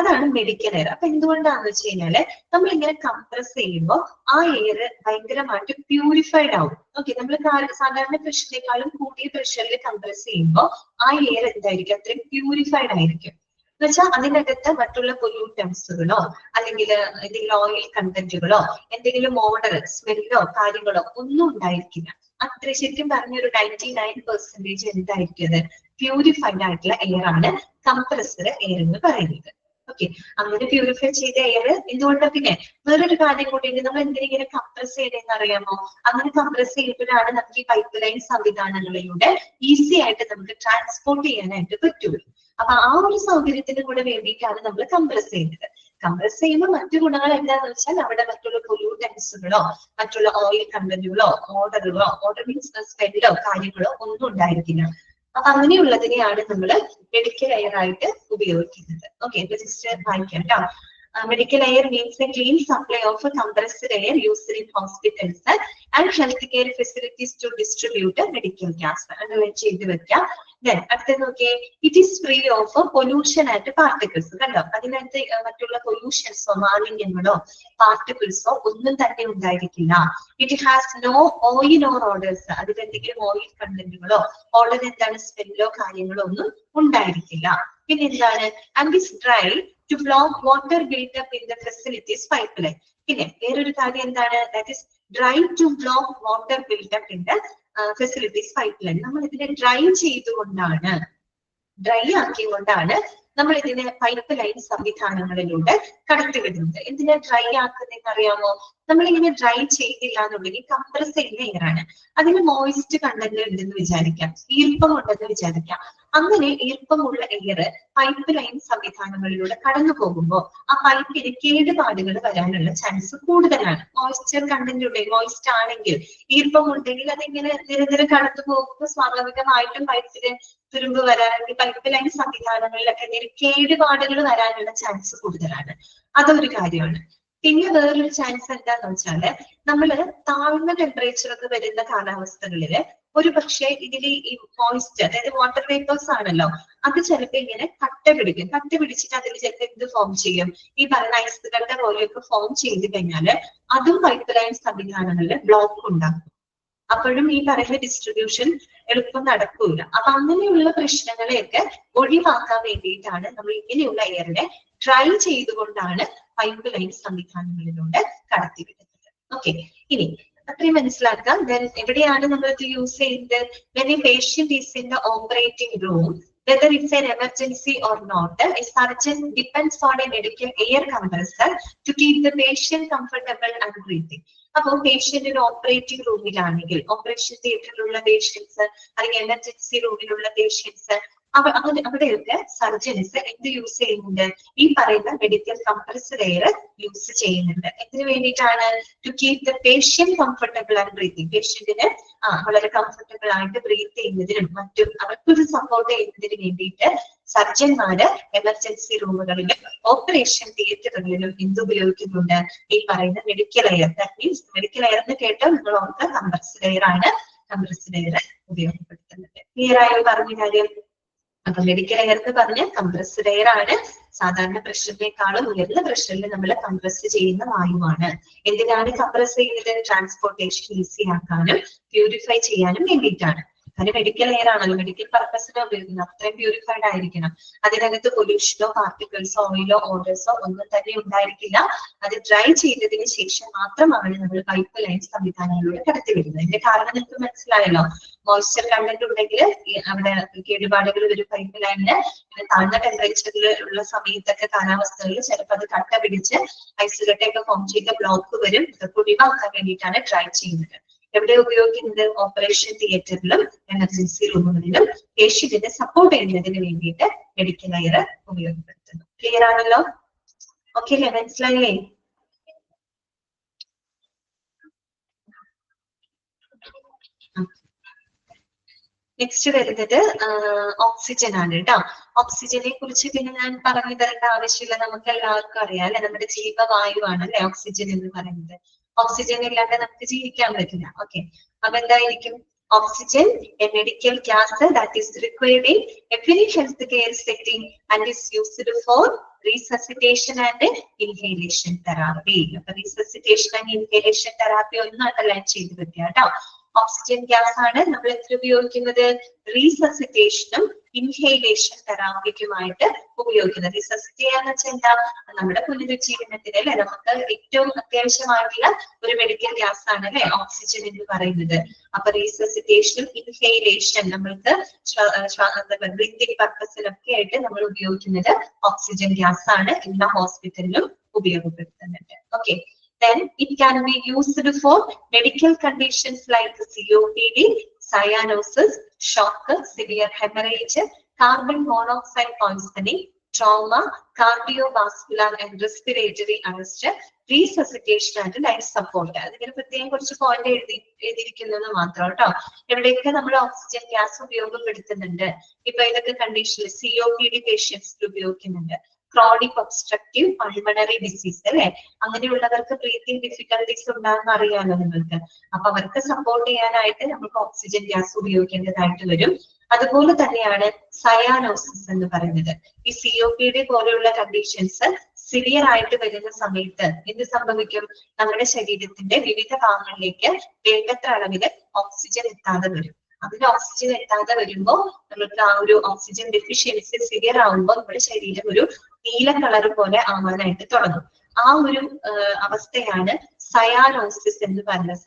അതാണ് മെഡിക്കൽ എയർ. അപ്പൊ എന്തുകൊണ്ടാണെന്ന് വെച്ച് കഴിഞ്ഞാല് നമ്മൾ ഇങ്ങനെ കംപ്രസ് ചെയ്യുമ്പോൾ ആ എയർ ഭയങ്കരമായിട്ട് പ്യൂരിഫൈഡ് ആവും. ഓക്കെ, നമ്മൾ സാധാരണ പ്രഷറിനേക്കാളും കൂടിയ പ്രഷറിൽ കംപ്രസ് ചെയ്യുമ്പോൾ ആ എയർ എന്തായിരിക്കും, അത്രയും പ്യൂരിഫൈഡ് ആയിരിക്കും. എന്ന് വെച്ചാൽ അതിനകത്ത് മറ്റുള്ള പൊല്യൂട്ടൻസുകളോ അല്ലെങ്കിൽ എന്തെങ്കിലും ഓയിൽ കണ്ടന്റുകളോ എന്തെങ്കിലും ഓർഡർ സ്മെല്ലോ കാര്യങ്ങളോ ഒന്നും ഉണ്ടായിരിക്കില്ല. അത്ര ശരിക്കും പറഞ്ഞൊരു 99% എന്തായിരിക്കും, പ്യൂരിഫൈഡ് ആയിട്ടുള്ള എയർ ആണ് കംപ്രസ്ഡ് എയർ എന്ന് പറയുന്നത്. ഓക്കെ, അങ്ങനെ പ്യൂരിഫൈ ചെയ്ത എയർ എന്തുകൊണ്ടാണ്. പിന്നെ വേറൊരു കാര്യം കൂടി, നമ്മൾ എന്തിനെ കംപ്രസ് ചെയ്തതെന്ന് അറിയാമോ, അങ്ങനെ കംപ്രസ് ചെയ്യുമ്പോഴാണ് നമുക്ക് ഈ പൈപ്പ് ലൈൻ സംവിധാനങ്ങളിലൂടെ ഈസി ആയിട്ട് നമുക്ക് ട്രാൻസ്പോർട്ട് ചെയ്യാനായിട്ട് പറ്റുള്ളൂ. അപ്പൊ ആ ഒരു സൗകര്യത്തിന് കൂടെ വേണ്ടിയിട്ടാണ് നമ്മൾ കംപ്രസ് ചെയ്യുന്നത്. കംപ്രസ് ചെയ്യുമ്പോൾ മറ്റു ഗുണങ്ങൾ എന്താണെന്ന് വെച്ചാൽ അവിടെ മറ്റുള്ള പൊല്യൂട്ടൻസുകളോ മറ്റുള്ള ഓയിൽ കണ്ടന്റുകളോ ഓർഡർ മീൻസ് സ്മെല്ലോ കാര്യങ്ങളോ ഒന്നും ഉണ്ടായിരിക്കില്ല. അപ്പൊ അങ്ങനെയുള്ളതിനെയാണ് നമ്മൾ മെഡിക്കൽ എയർ ആയിട്ട് ഉപയോഗിക്കുന്നത്. ഓക്കെ, ജസ്റ്റ് വായിക്കാം കേട്ടോ. Medical air means a clean supply of compressed air used in hospitals and healthcare facilities to distribute medical gas. അങ്ങനെ ചെയ്ത് വെക്കാം. Then അടുത്തത് നോക്കിയേ, it is free of pollution and particles. കണ്ടോ, അതിനകത്ത് മറ്റുള്ള പൊല്യൂഷൻസോ മാലിന്യങ്ങളോ പാർട്ടിക്കിൾസോ ഒന്നും തന്നെ ഉണ്ടായിരിക്കില്ല. It has no oil or odours, അതിലെന്തെങ്കിലും ഓയിൽ കണ്ടന്റുകളോ ഓർഡർ എന്താണ് സ്മെല്ലോ കാര്യങ്ങളോ ഒന്നും ഉണ്ടായിരിക്കില്ല. പിന്നെ എന്താണ്, and is dry to block water built up in the facilities pipeline. പിന്നെ വേറൊരു കാര്യം എന്താണ്, that is dry to block water built up in the facilities pipeline. നമ്മൾ ഇതിനെ ഡ്രൈ ചെയ്തുകൊണ്ടാണ്, ഡ്രൈ ആക്കിക്കൊണ്ടാണ് നമ്മൾ ഇതിനെ പൈപ്പ് ലൈൻ സംവിധാനങ്ങളിലൂടെ കടത്തിവിടുന്നത്. എന്തിനാ ഡ്രൈ ആക്കുന്നതെന്ന് അറിയാമോ, നമ്മളിങ്ങനെ ഡ്രൈ ചെയ്തില്ല എന്നുണ്ടെങ്കിൽ കംപ്രസ് ചെയ്യുന്ന എയർ ആണ്, അതിന് മോയിസ്റ്റ് കണ്ടന്റ് ഉണ്ടെന്ന് വിചാരിക്കാം, ഈർപ്പം ഉണ്ടെന്ന് വിചാരിക്കാം. അങ്ങനെ ഈർപ്പമുള്ള എയർ പൈപ്പ് ലൈൻ സംവിധാനങ്ങളിലൂടെ കടന്നു പോകുമ്പോൾ ആ പൈപ്പിന് കേടുപാടുകൾ വരാനുള്ള ചാൻസ് കൂടുതലാണ്. മോയിസ്ചർ കണ്ടന്റ് ഉണ്ടെങ്കിൽ, മോയിസ്റ്റ് ആണെങ്കിൽ, ഈർപ്പം ഉണ്ടെങ്കിൽ അതിങ്ങനെ നിരന്തരം കടന്നു പോകുമ്പോൾ സ്വാഭാവികമായിട്ടും പൈപ്പിന് തുരുമ്പ് വരാനെങ്കിൽ പൈപ്പ് ലൈൻ സംവിധാനങ്ങളിലൊക്കെ എന്തെങ്കിലും കേടുപാടുകൾ വരാനുള്ള ചാൻസ് കൂടുതലാണ്. അതൊരു കാര്യമാണ്. പിന്നെ വേറൊരു ചാൻസ് എന്താന്ന് വെച്ചാല് നമ്മള് താഴ്ന്ന ടെമ്പറേച്ചർ ഒക്കെ വരുന്ന കാലാവസ്ഥകളില് ഒരു പക്ഷേ ഇതിൽ ഈ മോയിസ്റ്റ് അതായത് വാട്ടർ വേപ്പേഴ്സ് ആണല്ലോ, അത് ചിലപ്പോ ഇങ്ങനെ കട്ട പിടിക്കും. കട്ട പിടിച്ചിട്ട് അതിൽ ചിലപ്പോൾ എന്ത് ഫോം ചെയ്യും, ഈ പറയുന്ന ഐസുകളുടെ പോലെയൊക്കെ ഫോം ചെയ്ത് കഴിഞ്ഞാല് അതും പൈപ്പ് ലൈൻ സംവിധാനങ്ങളിൽ ബ്ലോക്ക് ഉണ്ടാക്കും. അപ്പോഴും ഈ പറയുന്ന ഡിസ്ട്രിബ്യൂഷൻ എളുപ്പം നടക്കൂല. അപ്പൊ അങ്ങനെയുള്ള പ്രശ്നങ്ങളെയൊക്കെ ഒഴിവാക്കാൻ വേണ്ടിയിട്ടാണ് നമ്മൾ ഇങ്ങനെയുള്ള എയറിനെ ഡ്രൈ ചെയ്തുകൊണ്ടാണ് പൈപ്പ് ലൈൻ സംവിധാനങ്ങളിലൂടെ കടത്തിവിടുന്നത്. ഓക്കെ, ഇനി അത്രയും മനസ്സിലാക്കാം. ദെൻ എവിടെയാണ് നമ്മൾ ഇത് യൂസ് ചെയ്യുന്നത്, when a patient is in the operating room, whether it's an emergency or not, a surgeon depends on a medical air compressor to keep the patient comfortable and breathing. അപ്പൊ പേഷ്യന്റിന് operating റൂമിലാണെങ്കിൽ, operation തിയേറ്ററിലുള്ള patients അല്ലെങ്കിൽ emergency റൂമിലുള്ള patients, അവിടെയൊക്കെ surgeons എന്ത് use ചെയ്യുന്നുണ്ട്, ഈ പറയുന്ന medical compressed air use ചെയ്യുന്നുണ്ട്. എന്തിനു വേണ്ടിയിട്ടാണ്, to keep the patient comfortable and breathing, പേഷ്യന്റിന് വളരെ കംഫർട്ടബിൾ ആയിട്ട് ബ്രീത്ത് ചെയ്യുന്നതിനും മറ്റും അവർക്കൊരു സപ്പോർട്ട് ചെയ്യുന്നതിന് വേണ്ടിയിട്ട് സർജന്മാര് എമർജൻസി റൂമുകളിലും ഓപ്പറേഷൻ തിയേറ്ററുകളിലും എന്ത് ഉപയോഗിക്കുന്നുണ്ട്, ഈ പറയുന്ന medical air. That means medical air എന്ന് കേട്ടാൽ നിങ്ങൾ ഓർക്കുക കംപ്രസ്ഡ് എയർ ആണ്, കംപ്രസ്ഡ് എയർ ഉപയോഗപ്പെടുത്തുന്നത്. ക്ലിയർ ആയോ പറഞ്ഞ കാര്യം? അപ്പൊ മെഡിക്കൽ എയർ എന്ന് പറഞ്ഞ കംപ്രസ്ഡ് എയർ ആണ്, സാധാരണ പ്രഷറിനേക്കാളും ഉയർന്ന പ്രഷറിൽ നമ്മൾ കംപ്രസ് ചെയ്യുന്ന വായുവാണ്. എന്തിനാണ് കംപ്രസ് ചെയ്യുന്നത്, ട്രാൻസ്പോർട്ടേഷൻ ഈസി ആക്കാനും പ്യൂരിഫൈ ചെയ്യാനും വേണ്ടിയിട്ടാണ്. കാരണം മെഡിക്കൽ എയർ ആണല്ലോ, മെഡിക്കൽ പർപ്പസിന് ഉപയോഗിക്കുന്നത്, അത്രയും പ്യൂരിഫൈഡ് ആയിരിക്കണം. അതിനകത്ത് പൊല്യൂഷനോ പാർട്ടിക്കിൾസോ ഓയിലോ ഓർഡേഴ്സോ ഒന്നും തന്നെ ഉണ്ടായിരിക്കില്ല. അത് ഡ്രൈ ചെയ്തതിന് ശേഷം മാത്രമാണ് നമ്മൾ പൈപ്പ് ലൈൻ സംവിധാനങ്ങളിലൂടെ കടത്തിവിടുന്നത്. ഇതിന്റെ കാരണം നിങ്ങൾക്ക് മനസ്സിലായല്ലോ, മോയ്സ്ചർ കണ്ടന്റ് ഉണ്ടെങ്കിൽ അവിടെ കേടുപാടുകൾ വരും പൈപ്പ് ലൈനിന്. താഴ്ന്ന ടെമ്പറേച്ചറിൽ ഉള്ള സമയത്തൊക്കെ കാലാവസ്ഥകളിൽ ചിലപ്പോൾ അത് കട്ട പിടിച്ച് ഐസുകട്ടയൊക്കെ ഫോം ചെയ്ത ബ്ലോക്ക് വരും. ഇതൊക്കെ ഒഴിവാക്കാൻ വേണ്ടിയിട്ടാണ് ഡ്രൈ ചെയ്യുന്നത്. എവിടെ ഉപയോഗിക്കുന്നത്, ഓപ്പറേഷൻ തിയേറ്ററിലും എമർജൻസി റൂമുകളിലും പേഷ്യന്റിനെ സപ്പോർട്ട് ചെയ്യുന്നതിന് വേണ്ടിയിട്ട് മെഡിക്കൽ എയർ ഉപയോഗപ്പെടുത്തുന്നു. ക്ലിയർ ആണല്ലോ? ഓക്കെ അല്ലേ, മനസ്സിലായില്ലേ? നെക്സ്റ്റ് വരുന്നത് ഓക്സിജൻ ആണ് കേട്ടോ. ഓക്സിജനെ കുറിച്ച് പിന്നെ ഞാൻ പറഞ്ഞു തരേണ്ട ആവശ്യമില്ല, നമുക്ക് എല്ലാവർക്കും അറിയാം അല്ലെ, നമ്മുടെ ജീവവായുവാണ് അല്ലെ ഓക്സിജൻ എന്ന് പറയുന്നത്. ഓക്സിജൻ ഇല്ലാണ്ട് നമുക്ക് ജീവിക്കാൻ പറ്റില്ല. ഓക്കെ, അപ്പൊ എന്തായിരിക്കും oxygen? A medical gas that is required in every health care setting and is used for resuscitation and inhalation therapy. അപ്പൊ റീസസിറ്റേഷൻ ആൻഡ് ഇൻഹേലേഷൻ തെറാപ്പി ഒന്ന് അണ്ടർലൈൻ ചെയ്ത് വെക്കുക കേട്ടോ. ഓക്സിജൻ ഗ്യാസ് ആണ് നമ്മൾ എത്ര ഉപയോഗിക്കുന്നത്? റീസസിറ്റേഷനും ഇൻഹേലേഷൻ തെറാപ്പിക്കുമായിട്ട് ഉപയോഗിക്കുന്നത്. റീസസിറ്റ് ചെയ്യാന്ന് വെച്ചാൽ എന്താ? നമ്മുടെ പുനരുജ്ജീവനത്തിന് അല്ലെ, നമുക്ക് ഏറ്റവും അത്യാവശ്യമായിട്ടുള്ള ഒരു മെഡിക്കൽ ഗ്യാസ് ആണ് അല്ലെ ഓക്സിജൻ എന്ന് പറയുന്നത്. അപ്പൊ റീസസിറ്റേഷനും ഇൻഹേലേഷൻ നമ്മൾക്ക് ബ്രീത്തിങ് പർപ്പസിലൊക്കെ ആയിട്ട് നമ്മൾ ഉപയോഗിക്കുന്നത് ഓക്സിജൻ ഗ്യാസ് ആണ്. എല്ലാ ഹോസ്പിറ്റലിലും ഉപയോഗപ്പെടുത്തുന്നുണ്ട്. Okay, then it can be used for medical conditions like COPD, cyanosis, shock, severe hemorrhage, carbon monoxide poisoning, trauma, cardiovascular and respiratory arrest, resuscitation and life support. അതിന് പ്രത്യേകം കുറച്ച് പോയിന്റ് എഴുതിയിരിക്കുന്നത് മാത്രം കേട്ടോ. എവിടെയൊക്കെ നമ്മൾ ഓക്സിജൻ ഗ്യാസ് ഉപയോഗപ്പെടുത്തുന്നുണ്ട്? ഇപ്പൊ ഇതൊക്കെ കണ്ടീഷനിൽ COPD പേഷ്യൻസിൽ ഉപയോഗിക്കുന്നുണ്ട്. ക്രോണിക് ഒബ്സ്ട്രക്റ്റീവ് പൾമണറി ഡിസീസ് അല്ലെ, അങ്ങനെയുള്ളവർക്ക് ബ്രീത്തിങ് ഡിഫിക്കൽട്ടീസ് ഉണ്ടാകുന്ന അറിയാലോ നിങ്ങൾക്ക്. അപ്പൊ അവർക്ക് സപ്പോർട്ട് ചെയ്യാനായിട്ട് നമുക്ക് ഓക്സിജൻ ഗ്യാസ് ഉപയോഗിക്കേണ്ടതായിട്ട് വരും. അതുപോലെ തന്നെയാണ് സയാനോസിസ് എന്ന് പറയുന്നത്. ഈ COPD പോലെയുള്ള കണ്ടീഷൻസ് സിവിയർ ആയിട്ട് വരുന്ന സമയത്ത് എന്ത് സംഭവിക്കും? നമ്മുടെ ശരീരത്തിന്റെ വിവിധ ഭാഗങ്ങളിലേക്ക് വേണ്ടത്ര അളവില് ഓക്സിജൻ എത്താതെ വരും. അതിന് ഓക്സിജൻ എത്താതെ വരുമ്പോൾ നമുക്ക് ആ ഒരു ഓക്സിജൻ ഡെഫിഷ്യൻസി സിവിയർ ആവുമ്പോൾ നമ്മുടെ ശരീരം ഒരു നീല കളർ പോലെ ആവാനായിട്ട് തുടങ്ങും. ആ ഒരു അവസ്ഥയാണ് സയാനോസിസ് എന്ന് പറയുന്നത്.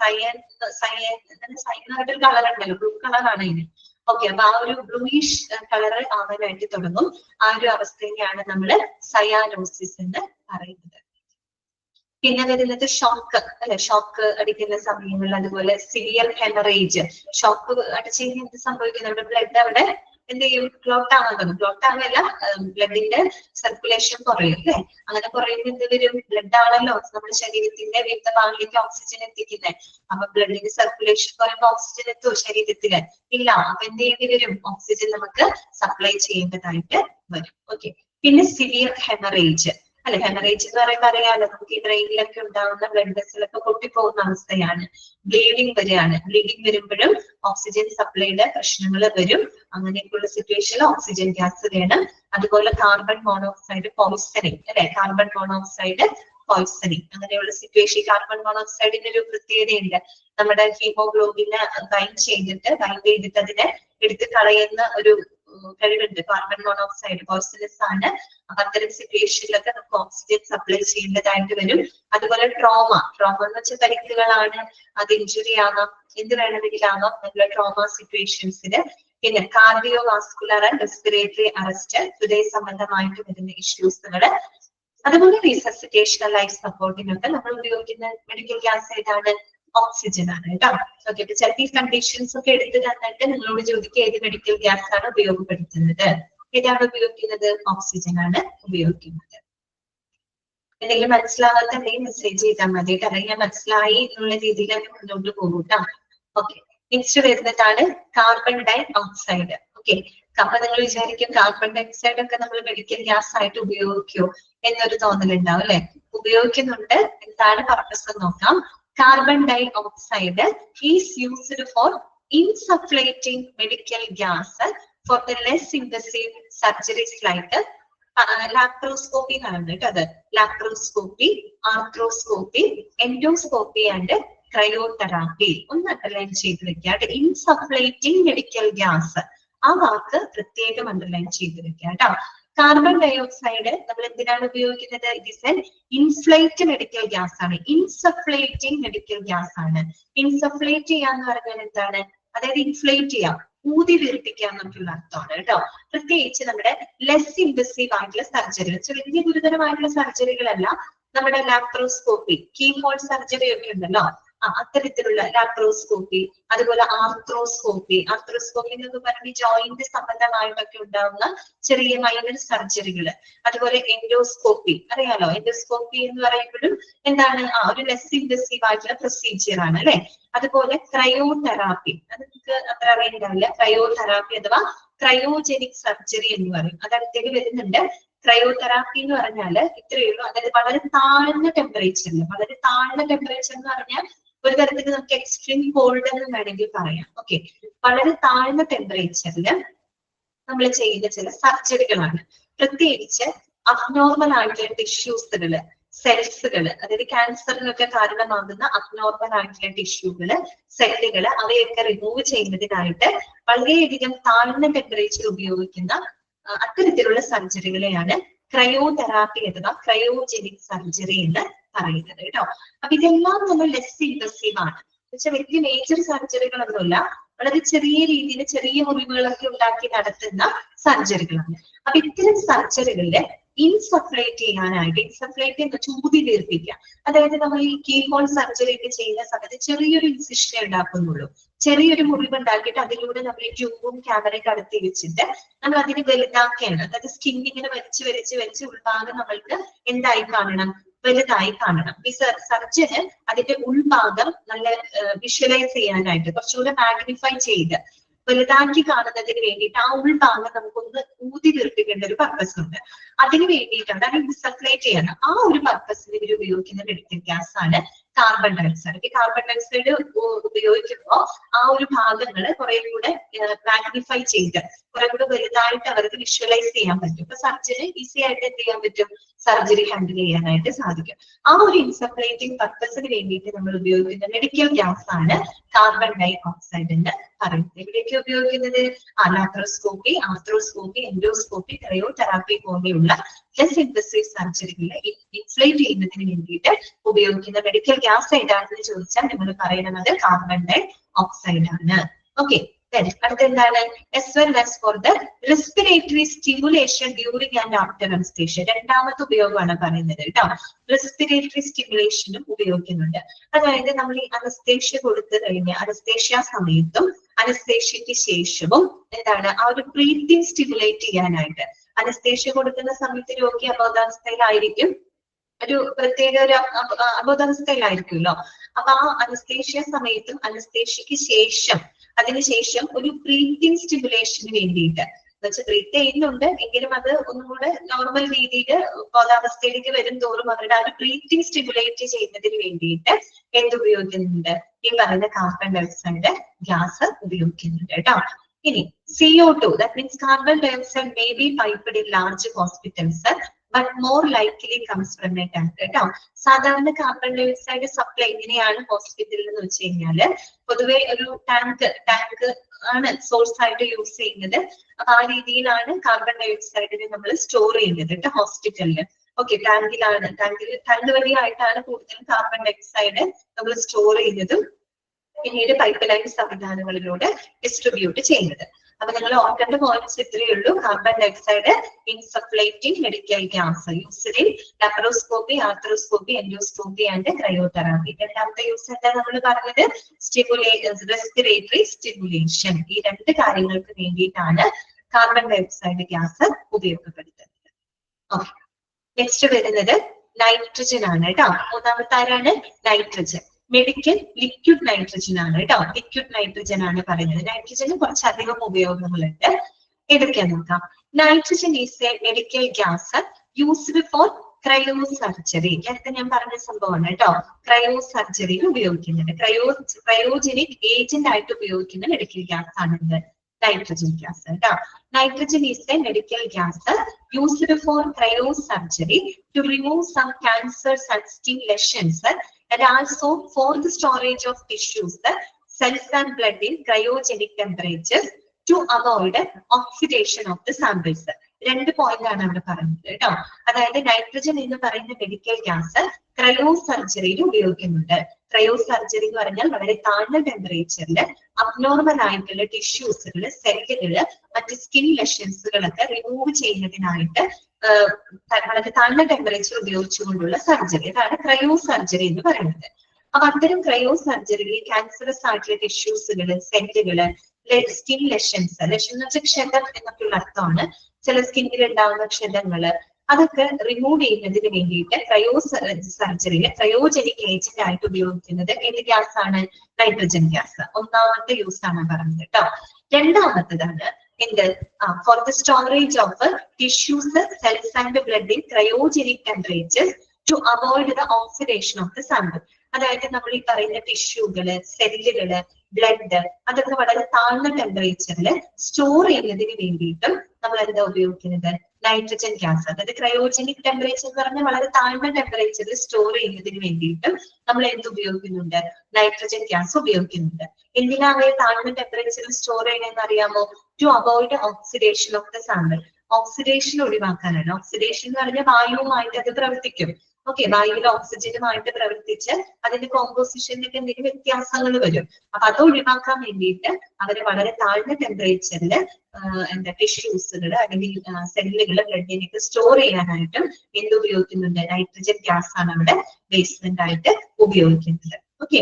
സയനായിട്ടൊരു കളർ ഉണ്ടല്ലോ, ബ്ലൂ കളറാണ് ഇതിന്. ഓക്കെ, അപ്പൊ ആ ഒരു ബ്ലൂയിഷ് കളർ ആവാനായിട്ട് തുടങ്ങും. ആ ഒരു അവസ്ഥയെയാണ് നമ്മൾ സയാനോസിസ് എന്ന് പറയുന്നത്. പിന്നെ വരുന്നത് ഷോക്ക് അല്ലെ, ഷോക്ക് അടിക്കുന്ന സമയങ്ങളിൽ, അതുപോലെ സിവിയർ ഹെമറേജ്. ഷോക്ക് അടിച്ചു കഴിഞ്ഞാൽ എന്ത് സംഭവിക്കും? നമ്മുടെ ബ്ലഡ് അവിടെ എന്ത് ചെയ്യും? ക്ലോട്ട് ആവാൻ തുടങ്ങും. ക്ലോട്ട് ആവല്ല, ബ്ലഡിന്റെ സർക്കുലേഷൻ കുറയും അല്ലെ. അങ്ങനെ കുറയുമ്പോൾ എന്ത് വരും? ബ്ലഡ് ആണല്ലോ നമ്മുടെ ശരീരത്തിന്റെ വിവിധ ഭാഗങ്ങളിലേക്ക് ഓക്സിജൻ എത്തിക്കുന്നത്. അപ്പൊ ബ്ലഡിന്റെ സർക്കുലേഷൻ കുറയുമ്പോൾ ഓക്സിജൻ എത്തുമോ ശരീരത്തില്? ഇല്ല. അപ്പൊ എന്ത് ചെയ്യേണ്ടി വരും? ഓക്സിജൻ നമുക്ക് സപ്ലൈ ചെയ്യേണ്ടതായിട്ട് വരും. ഓക്കെ, പിന്നെ സിവിയർ ഹെമറേജ് അല്ലെ. ഹെമറേജ് എന്ന് പറയുമ്പോൾ അറിയാലോ, നമുക്ക് ഈ ബ്രെയിനിലൊക്കെ ഉണ്ടാവുന്ന ബ്ലഡ് വെസലൊക്കെ പൊട്ടിപ്പോകുന്ന അവസ്ഥയാണ്. ബ്ലീഡിങ് വരികയാണ്. ബ്ലീഡിങ് വരുമ്പോഴും ഓക്സിജൻ സപ്ലൈയുടെ പ്രശ്നങ്ങൾ വരും. അങ്ങനെയൊക്കെയുള്ള സിറ്റുവേഷനിൽ ഓക്സിജൻ ഗ്യാസ് വേണം. അതുപോലെ കാർബൺ മോണോക്സൈഡ് പോയിസണിങ് അല്ലെ, കാർബൺ മോണോക്സൈഡ് പോയിസണിങ് അങ്ങനെയുള്ള സിറ്റുവേഷൻ. കാർബൺ മോണോക്സൈഡിന്റെ ഒരു പ്രത്യേകതയുണ്ട്. നമ്മുടെ ഹീമോഗ്ലോബിനെ ബൈൻഡ് ചെയ്തിട്ട് അതിനെ എടുത്ത് കളയുന്ന ഒരു കഴിവുണ്ട്. കാർബൺ മോണോക്സൈഡ് പോയിസണസ് ആണ്. അപ്പൊ അത്തരം സിറ്റുവേഷനിലൊക്കെ നമുക്ക് ഓക്സിജൻ സപ്ലൈ ചെയ്യേണ്ടതായിട്ട് വരും. അതുപോലെ ട്രോമ എന്ന് വെച്ചാൽ പരിക്കുകളാണ്, അത് ഇഞ്ചുറി ആകാം, എന്ത് വേണമെങ്കിലും ആകാം നമ്മുടെ ട്രോമ സിറ്റുവേഷൻസിന്. പിന്നെ cardio vascular and respiratory arrest, ഹൃദയ സംബന്ധമായിട്ട് വരുന്ന ഇഷ്യൂസുകള്. അതുപോലെ റീസസിറ്റേഷൻ ലൈഫ് സപ്പോർട്ടിനൊക്കെ നമ്മൾ ഉപയോഗിക്കുന്ന മെഡിക്കൽ ഗ്യാസ് ഏതാണ്? ഓക്സിജൻ ആണ് കേട്ടോ. ഓക്കെ, അപ്പൊ ചിലപ്പോൾ ഈ കണ്ടീഷൻസ് ഒക്കെ എടുത്ത് തന്നിട്ട് നിങ്ങളോട് ചോദിക്കുക ഏത് മെഡിക്കൽ ഗ്യാസ് ആണ് ഉപയോഗപ്പെടുത്തുന്നത്, ഏതാണ് ഉപയോഗിക്കുന്നത്? ഓക്സിജൻ ആണ് ഉപയോഗിക്കുന്നത്. എന്തെങ്കിലും മനസ്സിലാവാത്തുണ്ടെങ്കിൽ മെസ്സേജ് ചെയ്താൽ മതി കേട്ടോ, അല്ലെങ്കിൽ ഞാൻ മനസ്സിലായി എന്നുള്ള രീതിയിൽ മുന്നോട്ട് പോകും കേട്ടോ. ഓക്കെ, നെക്സ്റ്റ് വരുന്നതാണ് കാർബൺ ഡൈ ഓക്സൈഡ്. ഓക്കെ, അപ്പൊ നിങ്ങൾ വിചാരിക്കും കാർബൺ ഡൈ ഓക്സൈഡ് ഒക്കെ നമ്മൾ മെഡിക്കൽ ഗ്യാസ് ആയിട്ട് ഉപയോഗിക്കുമോ എന്നൊരു തോന്നലുണ്ടാവും അല്ലെ. ഉപയോഗിക്കുന്നുണ്ട്. എന്താണ് പർപ്പസ് എന്ന് നോക്കാം. Carbon dioxide is used for insufflating medical gas for the less invasive surgeries like laparoscopy എന്നാണ് കേട്ടോ. അത് laparoscopy, arthroscopy, endoscopy and cryotherapy. ഒന്ന് അണ്ടർലൈൻ ചെയ്ത് വെക്കുക. ഇൻസഫ്ലേറ്റിംഗ് മെഡിക്കൽ ഗ്യാസ്, ആ വാക്ക് പ്രത്യേകം അണ്ടർലൈൻ ചെയ്ത് വെക്കുക കേട്ടോ. കാർബൺ ഡൈ ഓക്സൈഡ് നമ്മൾ എന്തിനാണ് ഉപയോഗിക്കുന്നത്? It is N inflate medical gas ആണ്. ഇൻസഫ്ലേറ്റിംഗ് മെഡിക്കൽ ഗ്യാസ് ആണ്. ഇൻസഫ്ലേറ്റ് ചെയ്യാന്ന് പറഞ്ഞാൽ എന്താണ്? അതായത് ഇൻഫ്ലേറ്റ് ചെയ്യാം, ഊതി വീർപ്പിക്കുക എന്നുള്ള അർത്ഥമാണ് കേട്ടോ. പ്രത്യേകിച്ച് നമ്മുടെ ലെസ് ഇൻവസീവ് ആയിട്ടുള്ള സർജറികൾ, വലിയ ഗുരുതരമായിട്ടുള്ള സർജറികളല്ല, നമ്മുടെ ലാപ്രോസ്കോപ്പി, കീഹോൾ സർജറി ഒക്കെ ഉണ്ടല്ലോ, അത്തരത്തിലുള്ള ലാപ്രോസ്കോപ്പി, അതുപോലെ ആർത്രോസ്കോപ്പി എന്നൊക്കെ പറഞ്ഞ് ജോയിന്റ് സംബന്ധമായിട്ടൊക്കെ ഉണ്ടാവുന്ന ചെറിയ മൈനർ സർജറികൾ, അതുപോലെ എൻഡോസ്കോപ്പി അറിയാലോ. എൻഡോസ്കോപ്പി എന്ന് പറയുമ്പോഴും എന്താണ് ഒരു ലെസ് ഇൻവെസീവ് ആയിട്ടുള്ള പ്രൊസീജിയർ ആണ് അല്ലെ. അതുപോലെ ക്രയോതെറാപ്പി, അത് നിങ്ങൾക്ക് അത്ര അറിയുന്നില്ല. ക്രയോതെറാപ്പി അഥവാ ക്രയോജനിക് സർജറി എന്ന് പറയും. അത് അടുത്തേക്ക് വരുന്നുണ്ട്. ക്രയോതെറാപ്പി എന്ന് പറഞ്ഞാല് ഇത്രയേ ഉള്ളൂ. അതായത് വളരെ താഴ്ന്ന ടെമ്പറേച്ചറിൽ എന്ന് പറഞ്ഞാൽ ഒരു തരത്തിൽ നമുക്ക് എക്സ്ട്രീം കോൾഡ് എന്ന് വേണമെങ്കിൽ പറയാം. ഓക്കെ, വളരെ താഴ്ന്ന ടെമ്പറേച്ചറിൽ നമ്മൾ ചെയ്യുന്ന ചില സർജറികളാണ്. പ്രത്യേകിച്ച് അബ്നോർമൽ ആയിട്ടുള്ള ടിഷ്യൂസുകള്, സെൽസുകള്, അതായത് ക്യാൻസറിനൊക്കെ കാരണമാകുന്ന അബ്നോർമൽ ആയിട്ടുള്ള ടിഷ്യൂകള്, സെല്ലുകള്, അവയൊക്കെ റിമൂവ് ചെയ്യുന്നതിനായിട്ട് വളരെയധികം താഴ്ന്ന ടെമ്പറേച്ചർ ഉപയോഗിക്കുന്ന അത്തരത്തിലുള്ള സർജറികളെയാണ് ക്രയോതെറാപ്പി അഥവാ ക്രയോജനിക് സർജറി എന്ന് പറയുന്നത് കേട്ടോ. അപ്പൊ ഇതെല്ലാം നമ്മൾ ലെസ് ഇൻവെസീവ് ആണ്. പക്ഷെ വലിയ മേജർ സർജറികളൊന്നുമില്ല, വളരെ ചെറിയ രീതിയിൽ ചെറിയ മുറിവുകളൊക്കെ ഉണ്ടാക്കി നടത്തുന്ന സർജറികളാണ്. അപ്പൊ ഇത്തരം സർജറികളില് ഇൻസഫ്ലേറ്റ് ചെയ്യാനായിട്ട്, ഇൻസഫ്ലേറ്റ് എന്ന് ചൂതി വീർപ്പിക്കുക. അതായത് നമ്മൾ ഈ കീ ഹോൾ സർജറി ഒക്കെ ചെയ്യുന്ന സമയത്ത് ചെറിയൊരു ഇൻസിഷനെ ഉണ്ടാക്കുന്നുള്ളൂ. ചെറിയൊരു മുറിവ് ഉണ്ടാക്കിയിട്ട് അതിലൂടെ നമ്മൾ ഈ ട്യൂബും ക്യാമറയൊക്കെ അടുത്ത് വെച്ചിട്ട് നമ്മൾ അതിനെ വലുതാക്കുകയാണ്. അതായത് സ്കിൻ ഇങ്ങനെ വലിച്ച് ഉൾഭാഗം നമ്മൾക്ക് എന്തായി കാണണം, വലുതായി കാണണം. ഈ സർജന് അതിന്റെ ഉൾഭാഗം നല്ല വിഷ്വലൈസ് ചെയ്യാനായിട്ട് കുറച്ചുകൂടെ മാഗ്നിഫൈ ചെയ്ത് വലുതാക്കി കാണുന്നതിന് വേണ്ടിയിട്ട് ആ ഉൾഭാഗം നമുക്കൊന്ന് ഊതി വീർപ്പിക്കേണ്ട ഒരു പർപ്പസ് ഉണ്ട്. അതിന് വേണ്ടിയിട്ടാണ് അത് ഡിസപ്ലേറ്റ് ചെയ്യണം. ആ ഒരു പർപ്പസിന് ഇവർ ഉപയോഗിക്കുന്ന മെഡിക്കൽ ഗ്യാസ് ആണ് കാർബൺ ഡയോക്സൈഡ്. ഈ കാർബൺ ഡയോക്സൈഡ് ഉപയോഗിക്കുമ്പോൾ ആ ഒരു ഭാഗങ്ങള് കുറെ കൂടെ മാഗ്നിഫൈ ചെയ്ത് കുറെ കൂടെ വലുതായിട്ട് അവർക്ക് വിഷ്വലൈസ് ചെയ്യാൻ പറ്റും. ഇപ്പൊ സർജറി ഈസി ആയിട്ട് എന്ത് ചെയ്യാൻ പറ്റും, സർജറി ഹാൻഡിൽ ചെയ്യാനായിട്ട് സാധിക്കും. ആ ഒരു ഇൻസഫ്ലേറ്റിംഗ് പർപ്പസിന് വേണ്ടിയിട്ട് നമ്മൾ ഉപയോഗിക്കുന്ന മെഡിക്കൽ ഗ്യാസ് ആണ് കാർബൺ ഡൈ ഓക്സൈഡ് എന്ന് പറയുന്നത്. എവിടെയൊക്കെ ഉപയോഗിക്കുന്നത്? ലാപ്രോസ്കോപ്പി, ആർത്രോസ്കോപ്പി, എൻഡോസ്കോപ്പി, ക്രയോതെറാപ്പി പോലെയുള്ള ലെസ് ഇൻവെസീവ് സർജറികളിൽ ഇൻഫ്ലേറ്റ് ചെയ്യുന്നതിന് വേണ്ടിയിട്ട് ഉപയോഗിക്കുന്ന മെഡിക്കൽ ഗ്യാസ് ഏതാണെന്ന് ചോദിച്ചാൽ നമ്മൾ പറയുന്നത് കാർബൺ ഡൈ ഓക്സൈഡ് ആണ്. ഓക്കെ, അടുത്ത എന്താണ്? as well as for the respiratory stimulation during and after anesthesia. രണ്ടാമത്തെ ഉപയോഗമാണ് പറയുന്നത് കേട്ടോ. റെസ്പിറേറ്ററി സ്റ്റിമുലേഷനും ഉപയോഗിക്കുന്നുണ്ട്. അതായത് നമ്മൾ ഈ അനസ്തേഷ്യ കൊടുത്തു കഴിഞ്ഞ അനസ്തേഷ്യ സമയത്തും അനസ്തേഷ്യക്ക് ശേഷവും എന്താണ് ആ ഒരു ബ്രീത്തിങ് സ്റ്റിമുലേറ്റ് ചെയ്യാനായിട്ട്. അനസ്തേഷ്യ കൊടുക്കുന്ന സമയത്ത് രോഗി അബോധാവസ്ഥയിലായിരിക്കും, ഒരു പ്രത്യേക ഒരു അബോധാവസ്ഥയിലായിരിക്കുമല്ലോ. അപ്പൊ ആ അനസ്തേഷ്യ സമയത്തും അനസ്തേഷ്യക്ക് ശേഷം അതിനുശേഷം ഒരു ബ്രീത്തിങ് സ്റ്റിമുലേഷന് വേണ്ടിയിട്ട്, എന്നുവെച്ചാൽ ബ്രീത്ത് ചെയ്യുന്നുണ്ട് എങ്കിലും അത് ഒന്നും കൂടെ നോർമൽ രീതിയിൽ ബോധാവസ്ഥയിലേക്ക് വരും തോറും അവരുടെ ആ ഒരു ബ്രീത്തിങ് സ്റ്റിമുലേറ്റ് ചെയ്യുന്നതിന് വേണ്ടിയിട്ട് എന്ത് ഉപയോഗിക്കുന്നുണ്ട്? ഈ പറയുന്ന കാർബൺ ഡയോക്സൈഡ് ഗ്യാസ് ഉപയോഗിക്കുന്നുണ്ട് കേട്ടോ. ഇനി CO2, that means carbon dioxide may be piped in large hospitals but more likely comes from a tank കേട്ടോ. സാധാരണ കാർബൺ ഡയോക്സൈഡ് സപ്ലൈ എങ്ങനെയാണ് ഹോസ്പിറ്റലിൽ എന്ന് വെച്ച് കഴിഞ്ഞാല് പൊതുവെ ഒരു ടാങ്ക് ആണ് സോഴ്സ് ആയിട്ട് യൂസ് ചെയ്യുന്നത്. അപ്പൊ ആ രീതിയിലാണ് കാർബൺ ഡയോക്സൈഡിനെ നമ്മൾ സ്റ്റോർ ചെയ്യുന്നത് കേട്ടോ ഹോസ്പിറ്റലില്. ഓക്കെ, ടാങ്ക് വഴിയായിട്ടാണ് കൂടുതലും കാർബൺ ഡയോക്സൈഡ് നമ്മൾ സ്റ്റോർ ചെയ്യുന്നതും പിന്നീട് പൈപ്പ് ലൈൻ സംവിധാനങ്ങളിലൂടെ ഡിസ്ട്രിബ്യൂട്ട് ചെയ്യുന്നത്. അപ്പൊ നിങ്ങൾ ഓർക്കേണ്ട പോയിന്റ്സ് ഇത്രയേ ഉള്ളൂ. Carbon dioxide insufflating medical gas used in laparoscopy, arthroscopy, endoscopy and cryotherapy. രണ്ടാമത്തെ യൂസ് എന്താ നമ്മൾ പറഞ്ഞത്? Respiratory stimulation. ഈ രണ്ട് കാര്യങ്ങൾക്ക് വേണ്ടിയിട്ടാണ് കാർബൺ ഡയോക്സൈഡ് ഗ്യാസ് ഉപയോഗപ്പെടുത്തുന്നത്. ഓക്കെ, നെക്സ്റ്റ് വരുന്നത് നൈട്രജൻ ആണ് കേട്ടോ. മൂന്നാമത്തെ ആരാണ്? നൈട്രജൻ. മെഡിക്കൽ ലിക്വിഡ് നൈട്രജൻ ആണ് കേട്ടോ. ലിക്വിഡ് നൈട്രജൻ ആണ് പറയുന്നത്. നൈട്രജന് കുറച്ചധികം ഉപയോഗങ്ങളുണ്ട്. ഏതൊക്കെയാന്ന് നോക്കാം. Nitrogen is a medical gas used for cryo surgery. നേരത്തെ ഞാൻ പറഞ്ഞ സംഭവമാണ് കേട്ടോ. ക്രയോ സർജറിയിൽ ഉപയോഗിക്കുന്നുണ്ട്. ക്രയോജനിക് ഏജന്റ് ആയിട്ട് ഉപയോഗിക്കുന്ന മെഡിക്കൽ ഗ്യാസ് ആണിത് നൈട്രജൻ ഗ്യാസ് കേട്ടോ. Nitrogen is a medical gas used for cryo surgery to remove some cancers and skin lesions and also for the storage of tissues, cells and blood in cryogenic temperatures to avoid oxidation of the samples. രണ്ട് point ആണ് അവിടെ പറയുന്നത് കേട്ടോ. അതായത് nitrogen എന്ന് പറയുന്ന medical gas cryo സർജറിയിൽ ഉപയോഗിക്കുന്നുണ്ട്. Cryo surgery എന്ന് പറഞ്ഞാൽ വളരെ താഴ്ന്ന ടെമ്പറേച്ചറിൽ അബ്നോർമൽ ആയിട്ടുള്ള ടിഷ്യൂസുകള്, സെല്ലുകള്, മറ്റ് സ്കിൻ ലെഷൻസുകളൊക്കെ റിമൂവ് ചെയ്യുന്നതിനായിട്ട് വളരെ താഴ്ന്ന ടെമ്പറേച്ചർ ഉപയോഗിച്ചുകൊണ്ടുള്ള സർജറി. അതാണ് ക്രയോ സർജറി എന്ന് പറയുന്നത്. അപ്പൊ അത്തരം ക്രയോ സർജറിയിൽ ക്യാൻസറസ് ആയിട്ടുള്ള ടിഷ്യൂസുകള്, സെല്ലുകള്, സ്കിൻ ലെഷൻസ്, ലെഷൻ എന്ന് വെച്ചാൽ ക്ഷതം എന്നൊക്കെയുള്ള അർത്ഥമാണ്. ചില സ്കിന്നിൽ ഉണ്ടാകുന്ന ക്ഷതങ്ങള് അതൊക്കെ റിമൂവ് ചെയ്യുന്നതിന് വേണ്ടിയിട്ട് ക്രയോ സർജറിയിൽ ക്രയോജനിക് ഏജന്റ് ആയിട്ട് ഉപയോഗിക്കുന്നത് എന്ത് ഗ്യാസ് ആണ്? Nitrogen gas. ഒന്നാമത്തെ യൂസ് ആണ് പറഞ്ഞത് കേട്ടോ. രണ്ടാമത്തതാണ് എന്ത്? For the storage of tissues, cells and blood in cryogenic temperature to avoid the oxidation of the sample. അതായത് നമ്മൾ ഈ പറയുന്ന ടിഷ്യൂകള്, സെല്ലുകള്, ബ്ലഡ് അതൊക്കെ വളരെ താഴ്ന്ന ടെമ്പറേച്ചറിൽ സ്റ്റോർ ചെയ്യുന്നതിന് വേണ്ടിയിട്ടും നമ്മൾ എന്താ ഉപയോഗിക്കുന്നത്? Nitrogen gas. അതായത് ക്രയോജനിക് ടെമ്പറേച്ചർ എന്ന് പറഞ്ഞാൽ വളരെ താഴ്ന്ന ടെമ്പറേച്ചറിൽ സ്റ്റോർ ചെയ്യുന്നതിന് വേണ്ടിയിട്ടും നമ്മൾ എന്ത് ഉപയോഗിക്കുന്നുണ്ട്? നൈട്രജൻ ഗ്യാസ് ഉപയോഗിക്കുന്നുണ്ട്. എന്തിനാണ് താഴ്ന്ന ടെമ്പറേച്ചറിൽ സ്റ്റോർ ചെയ്യണമെന്ന് അറിയാമോ? To avoid oxidation of the sample. Oxidation ഒഴിവാക്കാനാണ്. ഓക്സിഡേഷൻ എന്ന് പറഞ്ഞാൽ വായുവുമായിട്ട് അത് പ്രവർത്തിക്കും. ഓക്കെ, വായുവിൽ ഓക്സിജനുമായിട്ട് പ്രവർത്തിച്ച് അതിന്റെ കോമ്പോസിഷനിലൊക്കെ എന്തെങ്കിലും വ്യത്യാസങ്ങൾ വരും. അപ്പൊ അത് ഒഴിവാക്കാൻ വേണ്ടിയിട്ട് അവര് വളരെ താഴ്ന്ന ടെമ്പറേച്ചറിൽ എന്താ ടിഷ്യൂസുകൾ അല്ലെങ്കിൽ സെല്ലുകൾ, ബ്ലഡിനൊക്കെ സ്റ്റോർ ചെയ്യാനായിട്ടും എന്ത് ഉപയോഗിക്കുന്നുണ്ട്? നൈട്രജൻ ഗ്യാസ് ആണ് അവിടെ ബേസ്മെന്റ് ആയിട്ട് ഉപയോഗിക്കുന്നത്. ഓക്കെ,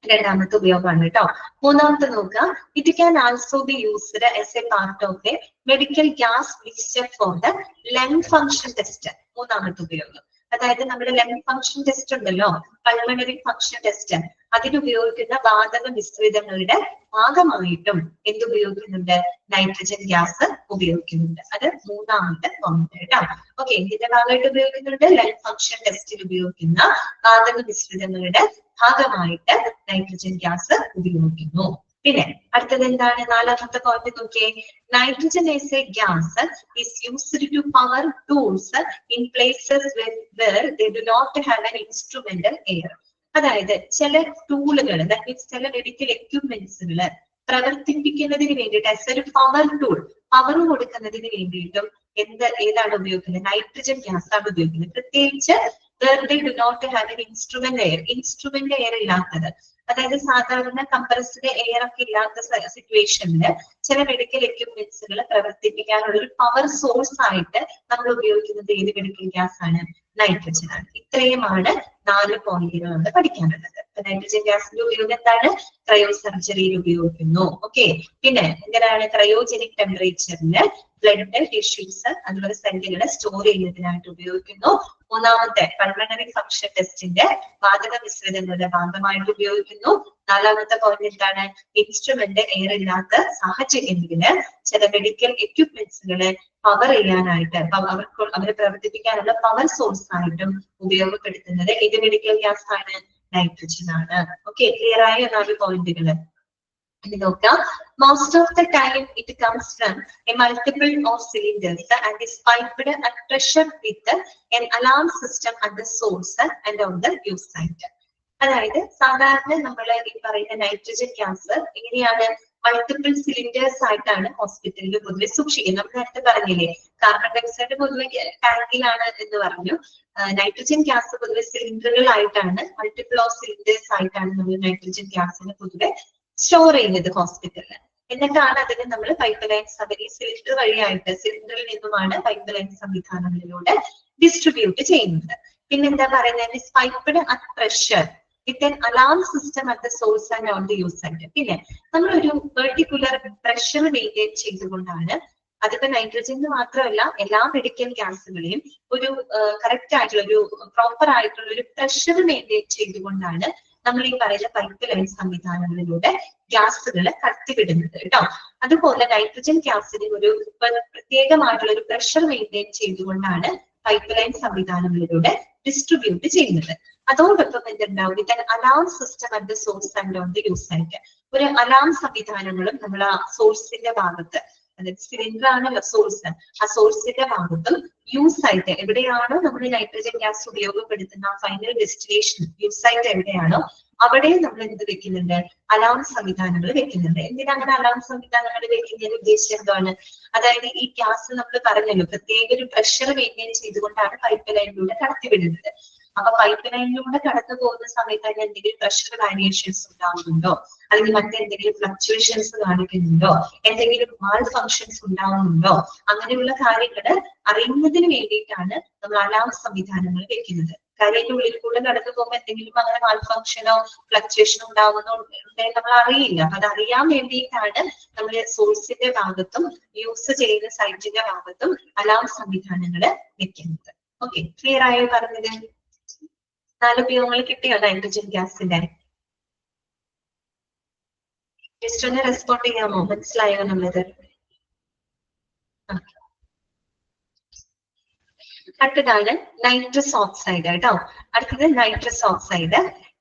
രണ്ടാമത്തെ ഉപയോഗമാണ് കേട്ടോ. മൂന്നാമത്തെ നോക്കുക. It can also be used as A part of A medical gas mixture for the lung function test. മൂന്നാമത്തെ ഉപയോഗം. അതായത് നമ്മുടെ ലങ് ഫംഗ്ഷൻ ടെസ്റ്റ് ഉണ്ടല്ലോ, പൾമണറി ഫംഗ്ഷൻ ടെസ്റ്റ്, അതിനുപയോഗിക്കുന്ന വാതക മിശ്രിതങ്ങളുടെ ഭാഗമായിട്ടും എന്തുപയോഗിക്കുന്നുണ്ട്? നൈട്രജൻ ഗ്യാസ് ഉപയോഗിക്കുന്നുണ്ട്. അത് മൂന്നാമത്തെ പോയിന്റ് കേട്ടോ. ഓക്കെ, ഇതിന്റെ ഭാഗമായിട്ട് ഉപയോഗിക്കുന്നുണ്ട്. ലങ് ഫംഗ്ഷൻ ടെസ്റ്റിൽ ഉപയോഗിക്കുന്ന വാതക മിശ്രിതങ്ങളുടെ ഭാഗമായിട്ട് നൈട്രജൻ ഗ്യാസ് ഉപയോഗിക്കുന്നു. പിന്നെ അടുത്തത് എന്താണ്? നാലാമത്തെ പോയിന്റ് നോക്കിയേ. Nitrogen as a gas is used to power tools in places where they do not have an instrumental air. അതായത് ചില ടൂളുകൾ, ദാറ്റ് മീൻസ് ചില മെഡിക്കൽ എക്യുപ്മെന്റ്സുകള് പ്രവർത്തിപ്പിക്കുന്നതിന് വേണ്ടിയിട്ട് ആസ് ഒരു പവർ ടൂൾ, പവർ കൊടുക്കുന്നതിന് വേണ്ടിയിട്ടും ഏതാണ് ഉപയോഗിക്കുന്നത്? നൈട്രജൻ ഗ്യാസ് ആണ് ഉപയോഗിക്കുന്നത്. പ്രത്യേകിച്ച് where they do not have an instrument air. Instrument air ഇല്ലാത്തത്, അതായത് സാധാരണ കംപ്രസ്ഡ് എയർ ഒക്കെ ഇല്ലാത്ത സിറ്റുവേഷനിൽ ചില മെഡിക്കൽ എക്യുപ്മെന്റ്സുകൾ പ്രവർത്തിപ്പിക്കാനുള്ള ഒരു പവർ സോഴ്സ് ആയിട്ട് നമ്മൾ ഉപയോഗിക്കുന്നത് ഏത് മെഡിക്കൽ ഗ്യാസ് ആണ്? നൈട്രജൻ ആണ്. ഇത്രയുമാണ് 4 പോയിന്റുകൾ നമ്മൾ പഠിക്കാനുള്ളത്. നൈട്രജൻ ഗ്യാസിന്റെ ഉപയോഗം എന്താണ്? ക്രയോ സർജറിയിൽ ഉപയോഗിക്കുന്നു. ഓക്കെ, പിന്നെ എങ്ങനെയാണ്? ക്രയോജനിക് ടെമ്പറേച്ചറിൽ ബ്ലഡ്, ടിഷ്യൂസ് അതുപോലെ സെല്ലുകളെ സ്റ്റോർ ചെയ്യുന്നതിനായിട്ട് ഉപയോഗിക്കുന്നു. മൂന്നാമത്തെ പൾമണറി ഫംഗ്ഷൻ ടെസ്റ്റിന്റെ വാതക മിശ്രിതങ്ങളുടെ ഭാഗമായിട്ട് ഉപയോഗിക്കുന്നു. നാലാമത്തെ പോയിന്റ് എന്താണ്? ഇൻസ്ട്രുമെന്റ് എയർ ഇല്ലാത്ത സാഹചര്യങ്ങളില് ചില മെഡിക്കൽ എക്യുപ്മെന്റ്സുകളെ പവർ ചെയ്യാനായിട്ട് അവരെ പ്രവർത്തിപ്പിക്കാനുള്ള പവർ സോഴ്സ് ആയിട്ടും ഉപയോഗപ്പെടുത്തുന്നത് ഏത് മെഡിക്കൽ ഗ്യാസ് ആണ്? നൈട്രജൻ ആണ്. ഓക്കെ, ക്ലിയർ ആയ 4 പോയിന്റുകള്. ഇനി നോക്കാം. Most of the time it comes from a multiple of cylinders and is piped at pressure with an alarm system at the source and on the use site. അതായത് സാധാരണ നമ്മൾ ഈ പറയുന്ന nitrogen gas എങ്ങനെയാണ്? Multiple cylinders ആയിട്ടാണ് ഹോസ്പിറ്റലിൽ പൊതുവെ സൂക്ഷിക്കുന്നത്. നമ്മൾ നേരത്തെ പറഞ്ഞില്ലേ, കാർബൺ ഡയോക്സൈഡ് പൊതുവെ ടാങ്കിലാണ് എന്ന് പറഞ്ഞു. നൈട്രജൻ ഗ്യാസ് പൊതുവെ സിലിണ്ടറുകളായിട്ടാണ്, മൾട്ടിപ്പിൾ ഓഫ് സിലിണ്ടേഴ്സ് ആയിട്ടാണ് നമ്മൾ നൈട്രജൻ ഗ്യാസിനെ പൊതുവെ സ്റ്റോർ ചെയ്യുന്നത് ഹോസ്പിറ്റലിൽ. എന്നിട്ടാണ് അതിന് നമ്മൾ പൈപ്പ് ലൈൻ സിലിണ്ടർ വഴിയായിട്ട്, സിലിണ്ടറിൽ നിന്നുമാണ് പൈപ്പ് ലൈൻ സംവിധാനങ്ങളിലൂടെ ഡിസ്ട്രിബ്യൂട്ട് ചെയ്യുന്നത്. പിന്നെന്താ പറയുന്നത്? Piped at pressure with an alarm system at the source and on the use site. പിന്നെ നമ്മളൊരു പെർട്ടിക്കുലർ പ്രഷർ മെയിൻറ്റെയിൻ ചെയ്തുകൊണ്ടാണ്, അതിപ്പോ നൈട്രജൻ മാത്രമല്ല എല്ലാ മെഡിക്കൽ ഗ്യാസുകളെയും ഒരു കറക്റ്റ് ആയിട്ടുള്ള ഒരു പ്രോപ്പർ ആയിട്ടുള്ള ഒരു പ്രഷർ മെയിൻറ്റെയിൻ ചെയ്തുകൊണ്ടാണ് നമ്മൾ ഈ പറയുന്ന പൈപ്പ് ലൈൻ സംവിധാനങ്ങളിലൂടെ ഗ്യാസുകൾ കടത്തിവിടുന്നത് കേട്ടോ. അതുപോലെ നൈട്രജൻ ഗ്യാസിന് ഒരു പ്രത്യേകമായിട്ടുള്ള ഒരു പ്രഷർ മെയിൻറ്റെയിൻ ചെയ്തുകൊണ്ടാണ് പൈപ്പ് ലൈൻ സംവിധാനങ്ങളിലൂടെ ഡിസ്ട്രിബ്യൂട്ട് ചെയ്യുന്നത്. അതോടൊപ്പം എന്തുണ്ടാവും? With an alarm system at the source and on the use site. ഒരു അലാം സംവിധാനങ്ങളും നമ്മൾ ആ സോഴ്സിന്റെ ഭാഗത്ത്, അതായത് സിലിണ്ടർ ആണല്ലോ സോഴ്സ്, ആ സോഴ്സിന്റെ ഭാഗത്തും യൂസ് സൈറ്റ് എവിടെയാണോ നമ്മൾ നൈട്രജൻ ഗ്യാസ് ഉപയോഗപ്പെടുത്തുന്ന ഫൈനൽ ഡെസ്റ്റിനേഷൻ യൂസ് സൈറ്റ് എവിടെയാണോ അവിടെ നമ്മൾ എന്ത് വെക്കുന്നുണ്ട്? അലാം സംവിധാനങ്ങൾ വെക്കുന്നുണ്ട്. എന്തിനാ അങ്ങനെ അലാം സംവിധാനങ്ങൾ വെക്കുന്നതിന് ഉദ്ദേശം എന്താണ്? അതായത് ഈ ഗ്യാസ് നമ്മൾ പറഞ്ഞല്ലോ പ്രത്യേക ഒരു പ്രഷർ മെയിൻറ്റെയിൻ ചെയ്തുകൊണ്ടാണ് പൈപ്പ് ലൈനിലൂടെ കടത്തിവിടുന്നത്. അപ്പൊ പൈപ്പ് ലൈനിലൂടെ കടന്നു പോകുന്ന സമയത്ത് അതിന് എന്തെങ്കിലും പ്രഷർ വേരിയേഷൻസ് ഉണ്ടാവുന്നുണ്ടോ, അല്ലെങ്കിൽ മറ്റെന്തെങ്കിലും ഫ്ലക്ച്വേഷൻസ് കാണിക്കുന്നുണ്ടോ, എന്തെങ്കിലും മാൾ ഫങ്ഷൻസ് ഉണ്ടാവുന്നുണ്ടോ, അങ്ങനെയുള്ള കാര്യങ്ങൾ അറിയുന്നതിന് വേണ്ടിയിട്ടാണ് നമ്മൾ അലാം സംവിധാനങ്ങൾ വെക്കുന്നത്. കാര്യം അതിന്റെ ഉള്ളിൽ കൂടെ നടന്നു പോകുമ്പോൾ എന്തെങ്കിലും അങ്ങനെ മാൽ ഫംഗ്ഷനോ ഫ്ലക്ച്വേഷനോ ഉണ്ടാകുന്നുണ്ടെങ്കിൽ നമ്മൾ അറിയില്ല. അപ്പൊ അത് അറിയാൻ വേണ്ടിയിട്ടാണ് നമ്മൾ സോഴ്സിന്റെ ഭാഗത്തും യൂസ് ചെയ്യുന്ന സൈറ്റിന്റെ ഭാഗത്തും അലാം സംവിധാനങ്ങൾ വെക്കുന്നത്. ഓക്കെ, ക്ലിയർ ആയോ പറഞ്ഞത്? 4 ഉപയോഗങ്ങൾ കിട്ടിയോ നൈട്രജൻ ഗ്യാസിന്റെ? ജസ്റ്റ് ഒന്ന് റെസ്പോണ്ട് ചെയ്യാമോ? മനസ്സിലായോ നമ്മളത്? അടുത്തതാണ് നൈട്രസ് ഓക്സൈഡ് കേട്ടോ. അടുത്തത് nitrous oxide.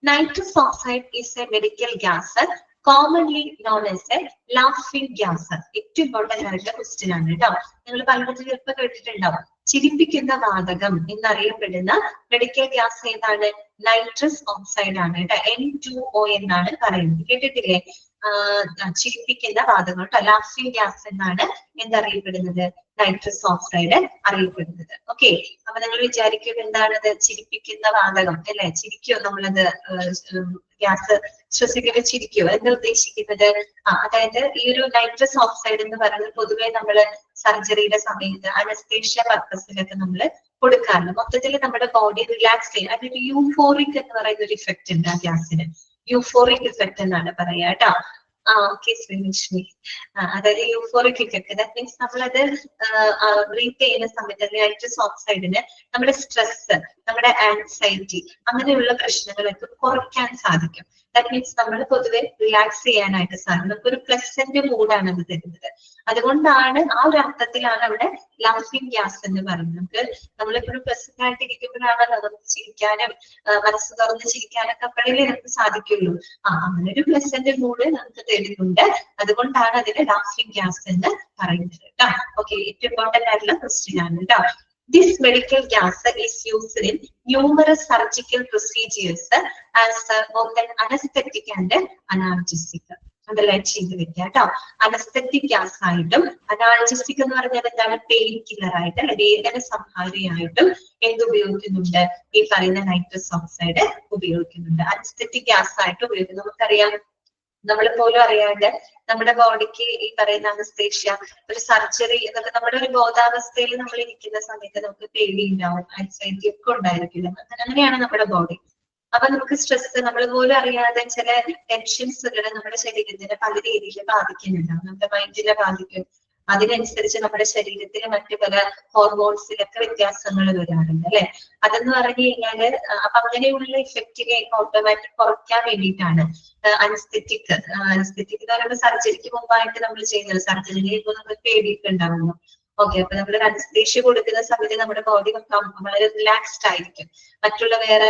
Nitrous oxide is a medical gas commonly known as A laughing gas. ഏറ്റവും ഇമ്പോർട്ടന്റ് ആയിട്ടുള്ള ക്വസ്റ്റ്യൻ ആണ് കേട്ടോ. നിങ്ങൾ പലപ്പോഴും ചിലപ്പോൾ കേട്ടിട്ടുണ്ടാവും. ചിരിപ്പിക്കുന്ന വാതകം എന്നറിയപ്പെടുന്ന മെഡിക്കൽ ഗ്യാസ് ഏതാണ്? നൈട്രസ് ഓക്സൈഡ് ആണ് കേട്ടോ. N2O എന്നാണ് പറയുന്നത്. കേട്ടിട്ടില്ലേ? ചിരിപ്പിക്കുന്ന വാതകം കേട്ടോ. ലാഫിംഗ് ഗ്യാസ് എന്നാണ് എന്തറിയപ്പെടുന്നത്? നൈട്രസ് ഓക്സൈഡ് അറിയപ്പെടുന്നത്. ഓക്കെ, അപ്പൊ നിങ്ങൾ വിചാരിക്കും എന്താണത്? ചിരിപ്പിക്കുന്ന വാതകം അല്ലെ? ചിരിക്കോ നമ്മളത്? ഗ്യാസ് ശ്വസിക്കുമ്പോൾ ചിരിക്കോ? എന്താ ഉദ്ദേശിക്കുന്നത്? അതായത് ഈ ഒരു നൈട്രസ് ഓക്സൈഡ് എന്ന് പറയുന്നത് പൊതുവെ നമ്മള് സർജറിയുടെ സമയത്ത് അനസ്തേഷ്യ പർപ്പസിലൊക്കെ നമ്മൾ കൊടുക്കാറുണ്ട്. മൊത്തത്തിൽ നമ്മുടെ ബോഡി റിലാക്സ് ചെയ്യാൻ അതിന് യൂഫോറിക് എന്ന് പറയുന്ന ഒരു ഇഫക്റ്റ് ഉണ്ട് ആ ഗ്യാസിന്. യൂഫോറിക് ഇഫക്റ്റ് എന്നാണ് പറയാ കേട്ടോ. ഓക്കെ ശ്രീലക്ഷ്മി, അതായത് യൂഫോറിക് ഇഫക്റ്റ്. ദാറ്റ് മീൻസ് നമ്മളത് ബ്രീത്ത് ചെയ്യുന്ന സമയത്ത് നൈട്രസ് ഓക്സൈഡിന് നമ്മുടെ സ്ട്രെസ്, നമ്മുടെ ആൻസൈറ്റി അങ്ങനെയുള്ള പ്രശ്നങ്ങളൊക്കെ കുറയ്ക്കാൻ സാധിക്കും. ദാറ്റ് മീൻസ് നമ്മൾ പൊതുവെ റിലാക്സ് ചെയ്യാനായിട്ട് സാധിക്കും. നമുക്കൊരു പ്ലസന്റ് മൂഡാണ് അത് തരുന്നത്. അതുകൊണ്ടാണ് ആ ഒരു അർത്ഥത്തിലാണ് അവിടെ ലാഫിംഗ് ഗ്യാസ് എന്ന് പറയുന്നത്. നമുക്ക് നമ്മളെപ്പോഴും പ്ലസന്റ് ആയിട്ട് ഇരിക്കുമ്പോഴാണ് നമുക്ക് ചിരിക്കാനും മനസ്സ് തുറന്ന് ചിരിക്കാനൊക്കെ അപ്പോഴേ നമുക്ക് സാധിക്കുള്ളൂ. അങ്ങനെ ഒരു പ്ലസന്റ് മൂഡ് നമുക്ക് തരുന്നുണ്ട്. അതുകൊണ്ടാണ് അതിന് ലാഫിംഗ് ഗ്യാസ് എന്ന് പറയുന്നത് കേട്ടോ. ഓക്കെ, ഏറ്റവും ഇമ്പോർട്ടന്റ് ആയിട്ടുള്ള ക്വസ്റ്റ്യൻ ആണ് കേട്ടോ. This medical gas is used in numerous surgical procedures as both an anesthetic and analgesic. അതെല്ലാം ചെയ്ത് വെക്കുക കേട്ടോ. അനസ്തെറ്റിക് ഗ്യാസ് ആയിട്ടും അനാൾജസിക് എന്ന് പറഞ്ഞാൽ എന്താണ്? പെയിൻ കില്ലർ ആയിട്ട്, വേദന സംഹാരിയായിട്ടും എന്തുപയോഗിക്കുന്നുണ്ട്? ഈ പറയുന്ന നൈട്രസ് ഓക്സൈഡ് ഉപയോഗിക്കുന്നുണ്ട്. അനസ്തെറ്റിക് ഗ്യാസ് ആയിട്ട് ഉപയോഗിക്കുന്നു. നമുക്കറിയാം, നമ്മൾ പോലും അറിയാണ്ട് നമ്മുടെ ബോഡിക്ക് ഈ പറയുന്ന അനസ്തേഷ്യ, ഒരു സർജറി എന്നൊക്കെ നമ്മുടെ ഒരു ബോധാവസ്ഥയിൽ നമ്മൾ ഇരിക്കുന്ന സമയത്ത് നമുക്ക് പേടി ഉണ്ടാവും, ആൻസൈറ്റി ഒക്കെ ഉണ്ടായിരിക്കില്ല. അങ്ങനെയാണ് നമ്മുടെ ബോഡി. അപ്പൊ നമുക്ക് സ്ട്രെസ് നമ്മൾ പോലും അറിയാതെ ചില ടെൻഷൻസുകൾ നമ്മുടെ ശരീരത്തിനെ പല രീതിയിൽ ബാധിക്കുന്നുണ്ടാവും. നമ്മുടെ മൈൻഡിനെ ബാധിക്കും. അതിനനുസരിച്ച് നമ്മുടെ ശരീരത്തിലെ മറ്റു പല ഹോർമോൺസിലൊക്കെ വ്യത്യാസങ്ങൾ വരാറുണ്ട് അല്ലെ. അതെന്ന് പറഞ്ഞു കഴിഞ്ഞാല് അപ്പൊ അങ്ങനെയുള്ള ഇഫക്റ്റിനെ ഓട്ടോമാറ്റിക് കുറയ്ക്കാൻ വേണ്ടിയിട്ടാണ് അനസ്തെറ്റിക് എന്ന് പറയുമ്പോൾ സർജറിക്ക് മുമ്പായിട്ട് നമ്മൾ ചെയ്യുന്നത്. സർജറി ചെയ്യുമ്പോൾ നമുക്ക് പേടിയൊക്കെ ഉണ്ടാവുന്നു. ഓക്കെ, അപ്പൊ നമ്മൾ അനസ്തേഷ്യ കൊടുക്കുന്ന സമയത്ത് നമ്മുടെ ബോഡി വളരെ റിലാക്സ്ഡ് ആയിരിക്കും. മറ്റുള്ള വേറെ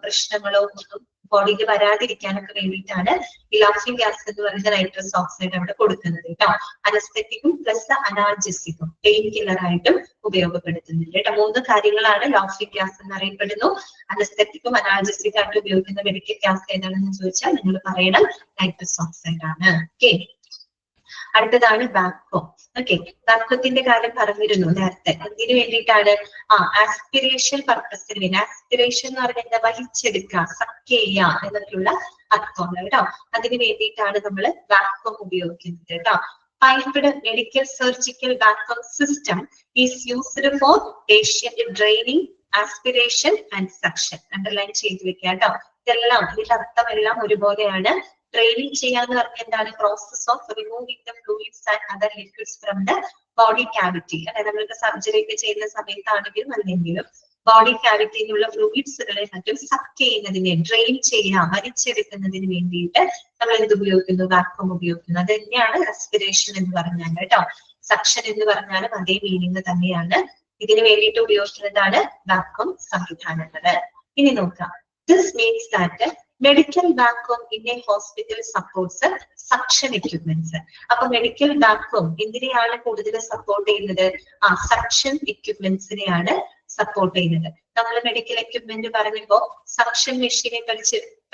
പ്രശ്നങ്ങളോ ഒന്നും ബോഡിയിൽ വരാതിരിക്കാനൊക്കെ വേണ്ടിയിട്ടാണ് ഈ ലാഫിംഗ് ഗ്യാസ് എന്ന് പറയുന്ന നൈട്രസ് ഓക്സൈഡ് അവിടെ കൊടുക്കുന്നത് കേട്ടോ. അനസ്തെറ്റിക്കും പ്ലസ് അനാൾജസിക്കും പെയിൻ കില്ലർ ആയിട്ടും ഉപയോഗപ്പെടുത്തുന്നുണ്ട് കേട്ടോ. 3 കാര്യങ്ങളാണ് ലാഫിംഗ് ഗ്യാസ് എന്നറിയപ്പെടുന്നു. അനസ്തെറ്റിക്കും അനാൾജസിക്കും ആയിട്ട് ഉപയോഗിക്കുന്ന മെഡിക്കൽ ഗ്യാസ് ഏതാണെന്ന് ചോദിച്ചാൽ നിങ്ങൾ പറയണം നൈട്രസ് ഓക്സൈഡ് ആണ്. ഓക്കെ, അടുത്തതാണ് വാക്വം. ഓക്കെ, വാക്വത്തിന്റെ കാര്യം പറഞ്ഞിരുന്നു നേരത്തെ. എന്തിനു വേണ്ടിയിട്ടാണ്? ആസ്പിറേഷൻ പർപ്പസിന് വേണ്ടി. ആസ്പിറേഷൻ എന്ന് പറഞ്ഞാൽ എന്താ? വലിച്ചെടുക്കുക, സക്ക് ചെയ്യുക എന്നൊക്കെയുള്ള അർത്ഥമാണ് കേട്ടോ. അതിന് വേണ്ടിയിട്ടാണ് നമ്മൾ വാക്വം ഉപയോഗിക്കുന്നത് കേട്ടോ. Piped medical surgical vacuum system is used for patient draining, aspiration and suction. Underline ചെയ്ത് വെക്കുക കേട്ടോ. ഇതെല്ലാം ഇതിന്റെ അർത്ഥമെല്ലാം ഒരുപോലെയാണ്. ട്രെയിനിങ് ചെയ്യാന്ന് പറഞ്ഞാൽ എന്താണ്? Process of removing the fluids and other liquids from the body cavity. അതായത് നമ്മൾക്ക് സർജറി ഒക്കെ ചെയ്യുന്ന സമയത്താണെങ്കിലും അല്ലെങ്കിലും ബോഡി ക്യാവിറ്റിയിലുള്ള ഫ്ലൂയിഡ്സുകളെ മറ്റും സക്ക് ചെയ്യുന്നതിന്, ഡ്രെയിൻ ചെയ്യാൻ, വലിച്ചെടുക്കുന്നതിന് വേണ്ടിയിട്ട് നമ്മൾ എന്ത് ഉപയോഗിക്കുന്നു? വാക്വം ഉപയോഗിക്കുന്നു. അത് തന്നെയാണ് ആസ്പിറേഷൻ എന്ന് പറഞ്ഞാൽ കേട്ടോ. സക്ഷൻ എന്ന് പറഞ്ഞാലും അതേ മീനിങ് തന്നെയാണ്. ഇതിന് വേണ്ടിയിട്ട് ഉപയോഗിക്കുന്നതാണ് വാക്വം സംവിധാനങ്ങൾ. ഇനി നോക്കാം. This means that medical vacuum in a hospital supports suction equipments. അപ്പൊ മെഡിക്കൽ വാക്വം എന്തിനെയാണ് കൂടുതൽ സപ്പോർട്ട് ചെയ്യുന്നത്? സക്ഷൻ എക്യുപ്മെന്റ്സിനെയാണ് സപ്പോർട്ട് ചെയ്യുന്നത്. നമ്മൾ മെഡിക്കൽ എക്യുപ്മെന്റ് പറഞ്ഞപ്പോ സക്ഷൻ മെഷീനെ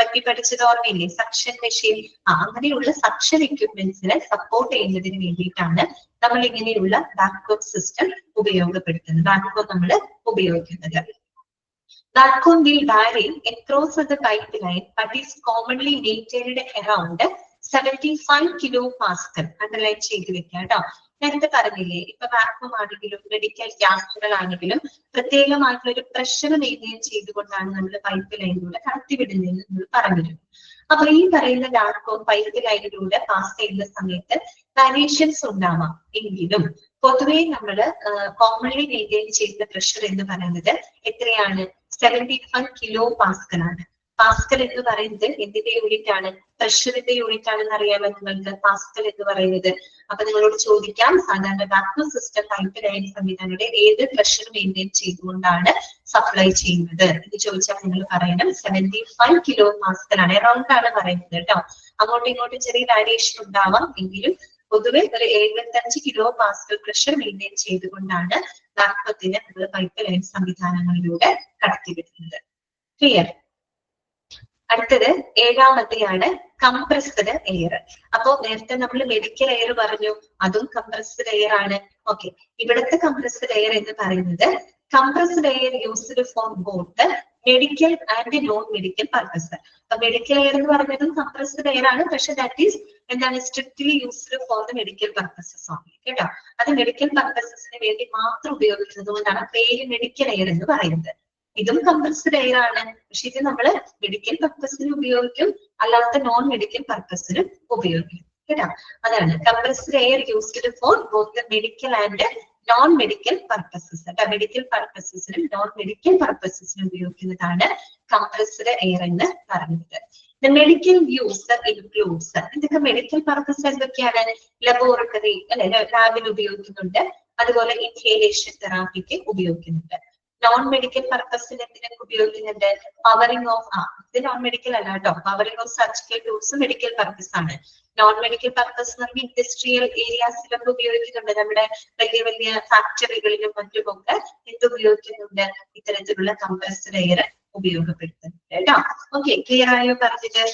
പറ്റി പഠിച്ചത് ഓർമ്മയില്ലേ? സക്ഷൻ മെഷീൻ, അങ്ങനെയുള്ള സക്ഷൻ എക്യുപ്മെന്റ്സിനെ സപ്പോർട്ട് ചെയ്യുന്നതിന് വേണ്ടിയിട്ടാണ് നമ്മൾ ഇങ്ങനെയുള്ള വാക്വം സിസ്റ്റം ഉപയോഗപ്പെടുത്തുന്നത്, വാക്വം നമ്മൾ ഉപയോഗിക്കുന്നത്. Vacuum will vary across the pipeline, but is commonly maintained around 75 kilopascal. Underline ചെയ്ത് വെക്കുക കേട്ടോ. നേരത്തെ പറഞ്ഞില്ലേ, ഇപ്പൊ വാക്വം ആണെങ്കിലും മെഡിക്കൽ ഗ്യാസുകളാണെങ്കിലും പ്രത്യേകമായിട്ടുള്ള ഒരു പ്രഷർ മെയിൻറ്റെയിൻ ചെയ്തുകൊണ്ടാണ് നമ്മൾ പൈപ്പ് ലൈനിലൂടെ കടത്തിവിടുന്നതെന്ന് നമ്മൾ പറഞ്ഞിരുന്നു. അപ്പൊ ഈ പറയുന്ന വാക്വം പൈപ്പ് ലൈനിലൂടെ പാസ് ചെയ്യുന്ന സമയത്ത് വേരിയേഷൻസ് ഉണ്ടാവാം. എങ്കിലും പൊതുവെ നമ്മൾ കോമൺലി മെയിൻറ്റെയിൻ ചെയ്യുന്ന പ്രഷർ എന്ന് പറയുന്നത് എത്രയാണ്? 75 കിലോ പാസ്കൽ ആണ്. പാസ്കൽ എന്ന് പറയുന്നത് എന്തിന്റെ യൂണിറ്റ് ആണ്? പ്രഷറിന്റെ യൂണിറ്റ് ആണെന്ന് അറിയാമോ നിങ്ങൾക്ക്? പാസ്കൽ എന്ന് പറയുന്നത്. അപ്പൊ നിങ്ങളോട് ചോദിക്കാം, സാധാരണ വാക്വം സിസ്റ്റം പൈപ്പ് ലൈൻ സംവിധാനയുടെ ഏത് പ്രഷർ മെയിൻറ്റെയിൻ ചെയ്തുകൊണ്ടാണ് സപ്ലൈ ചെയ്യുന്നത് എന്ന് ചോദിച്ചാൽ നിങ്ങൾ പറയണം 75 കിലോ പാസ്കൽ ആണ്. എറൗണ്ട് ആണ് പറയുന്നത് കേട്ടോ. അങ്ങോട്ടും ഇങ്ങോട്ടും ചെറിയ വേരിയേഷൻ ഉണ്ടാവാം, എങ്കിലും പൊതുവെ ഒരു 75 കിലോ പാസ്കൽ പ്രഷർ മെയിൻറ്റെയിൻ ചെയ്തുകൊണ്ടാണ് വാക്വത്തിന് നമ്മൾ പൈപ്പ് ലൈൻ സംവിധാനങ്ങളിലൂടെ കടത്തിവിടുന്നത്. ക്ലിയർ? അടുത്തത് ഏഴാമത്തെയാണ് കംപ്രസ്ഡ് എയർ. അപ്പോ നേരത്തെ നമ്മൾ മെഡിക്കൽ എയർ പറഞ്ഞു, അതും കംപ്രസ്ഡ് എയർ ആണ്. ഓക്കെ, ഇവിടുത്തെ കംപ്രസ്ഡ് എയർ എന്ന് പറയുന്നത് compressed air used for both medical and non medical purpose. അപ്പൊ മെഡിക്കൽ എയർ എന്ന് പറയുന്നതും കംപ്രസ്ഡ് എയർ ആണ്, പക്ഷെ ദാറ്റ് ഈസ് എന്താണ് strictly used for the medical purposes only കേട്ടോ. അത് മെഡിക്കൽ പർപ്പസസിന് വേണ്ടി മാത്രം ഉപയോഗിക്കുന്നത് കൊണ്ടാണ് പേര് മെഡിക്കൽ എയർ എന്ന് പറയുന്നത്. ഇതും കംപ്രസ്ഡ് എയർ ആണ്, പക്ഷെ ഇത് നമ്മൾ മെഡിക്കൽ പർപ്പസിന് ഉപയോഗിക്കും, അല്ലാത്ത നോൺ മെഡിക്കൽ പർപ്പസിനും ഉപയോഗിക്കും കേട്ടോ. അതാണ് compressed air used for both medical and non medical purposes. Medical പർപ്പസസിനും നോൺ മെഡിക്കൽ പർപ്പസസിനും ഉപയോഗിക്കുന്നതാണ് കംപ്രസ്ഡ് എയർ എന്ന് പറയുന്നത്. മെഡിക്കൽ യൂസ് ഇൻക്ലൂഡ്സ്, ഇതൊക്കെ മെഡിക്കൽ പർപ്പസ് എന്തൊക്കെയാണ്? ലബോറട്ടറി അല്ലെ, ലാബിൽ ഉപയോഗിക്കുന്നുണ്ട്, അതുപോലെ ഇൻഹേലേഷൻ തെറാപ്പിക്ക് ഉപയോഗിക്കുന്നുണ്ട്. നോൺ മെഡിക്കൽ പർപ്പസിന് എന്തിനൊക്കെ ഉപയോഗിക്കുന്നുണ്ട്? പവറിംഗ് ഓഫ് ഇത് നോൺ മെഡിക്കൽ അല്ല കേട്ടോ. Powering of surgical tools medical purpose ആണ്. നോൺ മെഡിക്കൽ പർപ്പസ് എന്ന് പറഞ്ഞാൽ ഇൻഡസ്ട്രിയൽ ഏരിയാസിലൊക്കെ ഉപയോഗിക്കുന്നുണ്ട്. നമ്മുടെ വലിയ വലിയ ഫാക്ടറികളിലും മറ്റുമൊക്കെ എന്ത് ഉപയോഗിക്കുന്നുണ്ട്? ഇത്തരത്തിലുള്ള കംപ്രസ്ഡ് എയർ ഉപയോഗപ്പെടുത്തുന്നുണ്ട് കേട്ടോ. ഓക്കെ, ക്ലിയർ ആയോ പറഞ്ഞത്?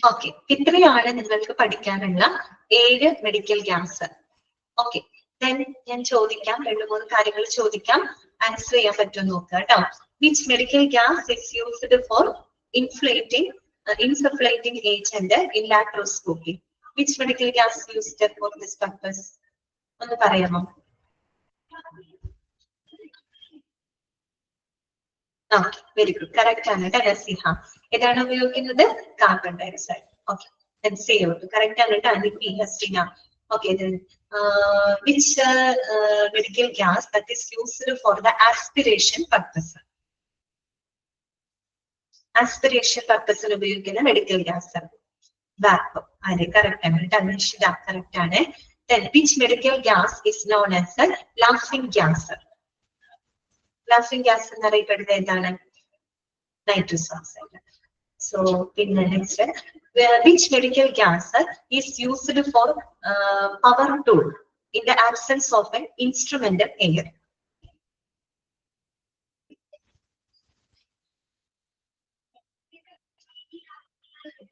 ഓക്കെ, ഇത്രയാണ് നിങ്ങൾക്ക് പഠിക്കാനുള്ള 7 മെഡിക്കൽ ഗ്യാസ്. ഓക്കെ, ഞാൻ ചോദിക്കാം, 2-3 കാര്യങ്ങൾ ചോദിക്കാം, ആൻസർ ചെയ്യാൻ പറ്റുമോ നോക്കുക കേട്ടോ. Which medical gas is used for insufflating agent in laparoscopy? Which medical gas used for this purpose? ഒന്ന് പറയാമോ? വെരി ഗുഡ്, കറക്റ്റ് ആണ് കേട്ടോ നസീഹ. ഏതാണ് ഉപയോഗിക്കുന്നത്? Carbon dioxide. ഓക്കെ, കറക്റ്റ് ആണ് കേട്ടോ. NIPI, Hasina. Okay, then which medical gas that is used for the aspiration purpose? Aspiration purpose ഉപയോഗിക്കുന്ന medical gas vacuum. അതെ, കറക്റ്റ് ആണ് കേട്ടോ നിഷിത, കറക്റ്റ് ആണ്. Then which medical gas is known as laughing gas? Laughing gas എന്നറിയപ്പെടുന്നത് എന്താണ്? Nitrous oxide. So പിന്നെ next, which medical gas is used for power tool in the absence of an instrumental air?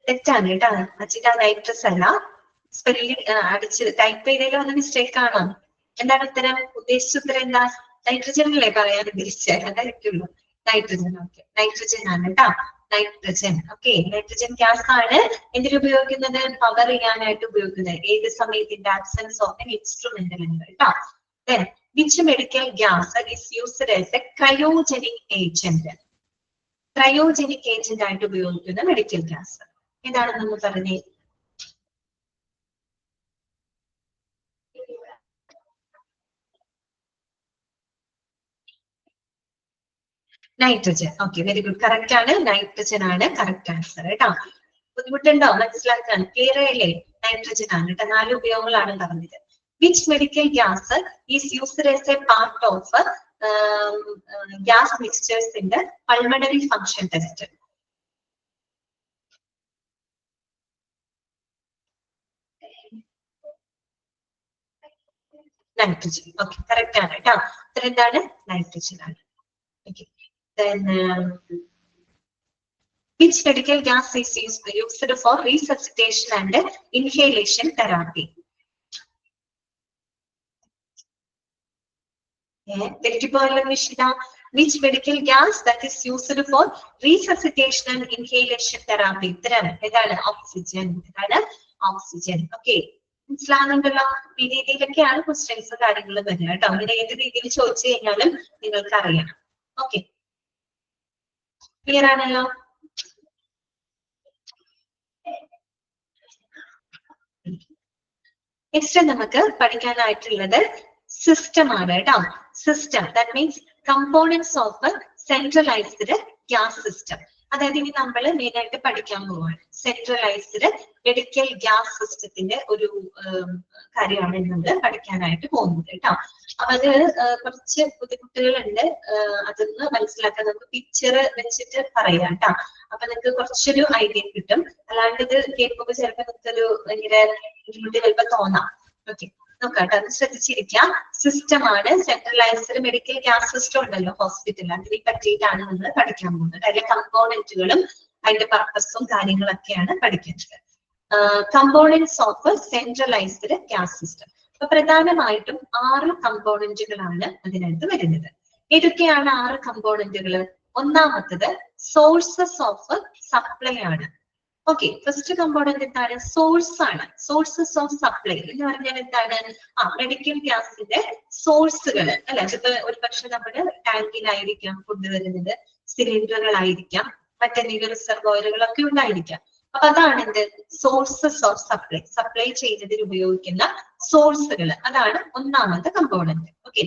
തെറ്റാണ് കേട്ടോ അച്ചിത, nitrous അല്ല. Spelling അടിച്ച് type ചെയ്തതിലും ഒന്ന് mistake ആണോ? എന്താണ് ഉത്തരം? ഉദ്ദേശിച്ച ഉത്തരം എന്താ? നൈട്രജൻ അല്ലേ പറയാൻ ഉദ്ദേശിച്ചത്? അതായിരിക്കുള്ളൂ നൈട്രജൻ. ഓക്കെ, നൈട്രജൻ ആണ് കേട്ടോ, നൈട്രജൻ. ഓക്കെ, നൈട്രജൻ ഗ്യാസ് ആണ് എന്തിനു ഉപയോഗിക്കുന്നത്? പവർ ചെയ്യാനായിട്ട് ഉപയോഗിക്കുന്നത്. ഏത് സമയത്തിന്റെ ആബ്സെൻസ് ഓഫ് എൻ ഇൻസ്ട്രുമെന്റൽ കേട്ടോ. Then which medical gas is used as a cryogenic agent? Cryogenic agent ആയിട്ട് ഉപയോഗിക്കുന്ന മെഡിക്കൽ ഗ്യാസ് ഏതാണെന്ന് പറഞ്ഞേ. Nitrogen. Okay, very good, correct ആണ്. നൈട്രജൻ ആണ് കറക്റ്റ് ആൻസർ കേട്ടോ. ബുദ്ധിമുട്ടുണ്ടോ മനസ്സിലാക്കാൻ? ക്ലിയർ ആയില്ലേ? നൈട്രജൻ ആണ് കേട്ടോ. 4 ഉപയോഗങ്ങളാണ് പറഞ്ഞത്. Which medical gas is used as A part of gas mixtures in the pulmonary function test? Nitrogen. Okay, correct ആണ് കേട്ടോ. ഉത്തരം എന്താണ്? നൈട്രജൻ ആണ്. Okay, then which medical gas is used for resuscitation and inhalation therapy? തെറ്റിപ്പോയല്ലോ Nishitha. Which medical gas that is used for resuscitation and inhalation therapy? ഉത്തരം ഏതാണ്? Oxygen. ഏതാണ്? Oxygen. Okay, മനസ്സിലാകുന്നുണ്ടല്ലോ? ഈ രീതിയിലൊക്കെയാണ് ക്വസ്റ്റ്യൻസ് കാര്യങ്ങളും വരുന്നത് കേട്ടോ. അങ്ങനെ ഏത് രീതിയിൽ ചോദിച്ചു കഴിഞ്ഞാലും നിങ്ങൾക്ക് അറിയണം. ഓക്കെ, ക്ലിയർ ആണല്ലോ? നെക്സ്റ്റ് നമുക്ക് പഠിക്കാനായിട്ടുള്ളത് സിസ്റ്റം ആണ് കേട്ടോ. System that means components of centralised gas system. അതായത് ഇനി നമ്മൾ മെയിൻ ആയിട്ട് പഠിക്കാൻ പോവാണ് സെൻട്രലൈസ്ഡ് മെഡിക്കൽ ഗ്യാസ് സിസ്റ്റത്തിന്റെ ഒരു കാര്യമാണ് നമ്മൾ പഠിക്കാനായിട്ട് പോകുന്നത് കേട്ടോ. അപ്പൊ അത് കുറച്ച് ബുദ്ധിമുട്ടുകളുണ്ട്, അതൊന്ന് മനസ്സിലാക്കാൻ നമുക്ക് പിക്ചർ വെച്ചിട്ട് പറയാം കേട്ടോ. അപ്പൊ നിങ്ങൾക്ക് കുറച്ചൊരു ഐഡിയ കിട്ടും. അല്ലാണ്ട് ഇത് കേൾക്കുമ്പോൾ ചിലപ്പോൾ നിങ്ങൾക്കൊരു ഭയങ്കര ബുദ്ധിമുട്ട് ചിലപ്പോൾ തോന്നാം. ഓക്കെ, നോക്കാം കേട്ടോ, അത് ശ്രദ്ധിച്ചിരിക്കാം. സിസ്റ്റം ആണ് സെൻട്രലൈസ്ഡ് മെഡിക്കൽ ഗ്യാസ് സിസ്റ്റം ഉണ്ടല്ലോ ഹോസ്പിറ്റൽ, അതിനെ പറ്റിയിട്ടാണ് നമ്മൾ പഠിക്കാൻ പോകുന്നത്. അതിലെ കമ്പോണന്റുകളും അതിന്റെ പർപ്പസും കാര്യങ്ങളൊക്കെയാണ് പഠിക്കുന്നത്. Components of centralised gas system. അപ്പൊ പ്രധാനമായിട്ടും 6 കമ്പോണന്റുകളാണ് അതിനകത്ത് വരുന്നത്. ഏതൊക്കെയാണ് 6 കമ്പോണന്റുകൾ? ഒന്നാമത്തത് സോഴ്സസ് ഓഫ് സപ്ലൈ ആണ്. ഓക്കെ, ഫസ്റ്റ് കമ്പോണന്റ് എന്താണ്? സോഴ്സ് ആണ്. സോഴ്സസ് ഓഫ് സപ്ലൈ എന്ന് പറഞ്ഞാൽ എന്താണ്? മെഡിക്കൽ ഗ്യാസിന്റെ സോഴ്സുകൾ അല്ലെ. അതിപ്പോ ഒരു പക്ഷെ നമ്മുടെ ടാങ്കിലായിരിക്കാം കൊണ്ടുവരുന്നത്, സിലിണ്ടറുകളായിരിക്കാം, മറ്റെന്തെങ്കിലും റിസർവോയറുകളൊക്കെ ഉണ്ടായിരിക്കാം. അപ്പൊ അതാണ് എന്ത്? Sources of supply. സപ്ലൈ ചെയ്യുന്നതിന് ഉപയോഗിക്കുന്ന സോഴ്സുകൾ, അതാണ് ഒന്നാമത്തെ കമ്പോണന്റ്. ഓക്കെ,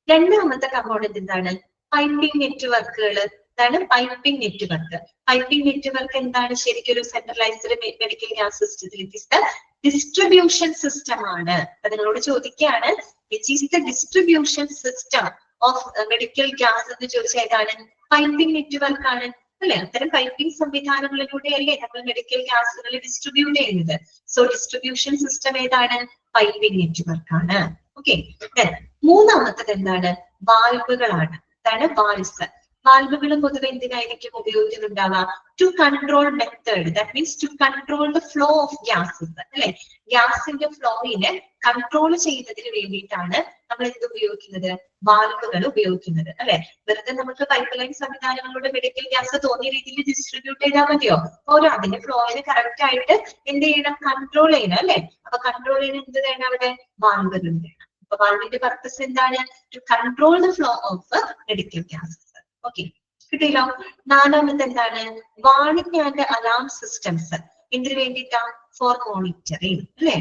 രണ്ടാമത്തെ കമ്പോണന്റ് എന്താണ്? പൈപ്പിംഗ് നെറ്റ്വർക്കുകൾ. ഇതാണ് പൈപ്പിംഗ് നെറ്റ്വർക്ക്. പൈപ്പിംഗ് നെറ്റ്വർക്ക് എന്താണ്? ശരിക്കും ഒരു സെൻട്രലൈസ്ഡ് മെഡിക്കൽ ഗ്യാസ് സിസ്റ്റത്തിൽ it is the distribution system ആണ്. അപ്പൊ നിങ്ങളോട് ചോദിക്കുകയാണ് which is the distribution system of medical gas എന്ന് ചോദിച്ചാൽ ഏതാണ്? പൈപ്പിംഗ് നെറ്റ്വർക്ക് ആണ് അല്ലെ. അത്തരം പൈപ്പിംഗ് സംവിധാനങ്ങളിലൂടെയല്ലേ നമ്മൾ മെഡിക്കൽ ഗ്യാസുകൾ ഡിസ്ട്രിബ്യൂട്ട് ചെയ്യുന്നത്. സോ ഡിസ്ട്രിബ്യൂഷൻ സിസ്റ്റം ഏതാണ്? പൈപ്പിംഗ് നെറ്റ്വർക്ക് ആണ്. ഓക്കെ, മൂന്നാമത്തത് എന്താണ്? വാൽവുകളാണ്. അതാണ് വാൽവ്സ്. വാൽവുകൾ പൊതുവെ എന്തിനായിരിക്കും ഉപയോഗിക്കുന്നുണ്ടാവുക? To control method, that means to control the flow of gases അല്ലെ. ഗ്യാസിന്റെ ഫ്ലോയിനെ കൺട്രോൾ ചെയ്യുന്നതിന് വേണ്ടിയിട്ടാണ് നമ്മൾ എന്ത് ഉപയോഗിക്കുന്നത്? വാൽവുകൾ ഉപയോഗിക്കുന്നത് അല്ലെ. വെറുതെ നമുക്ക് പൈപ്പ് ലൈൻ സംവിധാനങ്ങളുടെ മെഡിക്കൽ ഗ്യാസ് തോന്നിയ രീതിയിൽ ഡിസ്ട്രിബ്യൂട്ട് ചെയ്താൽ മതിയോ? ഓരോ അതിന്റെ ഫ്ലോയിനെ കറക്റ്റ് ആയിട്ട് എന്ത് ചെയ്യണം? കൺട്രോൾ ചെയ്യണം അല്ലെ. അപ്പൊ കൺട്രോൾ ചെയ്യാൻ എന്ത് വേണം? അവിടെ വാൽവുകൾ വേണം. അപ്പൊ വാൽവിന്റെ പർപ്പസ് എന്താണ്? To control the flow of medical gases. Okay, കിട്ടിയല്ലോ. നാലാമത് എന്താണ്? Warning and alarm systems. എന്തിനു വേണ്ടിയിട്ടാ? ഫോർ മോണിറ്ററിങ് അല്ലെ.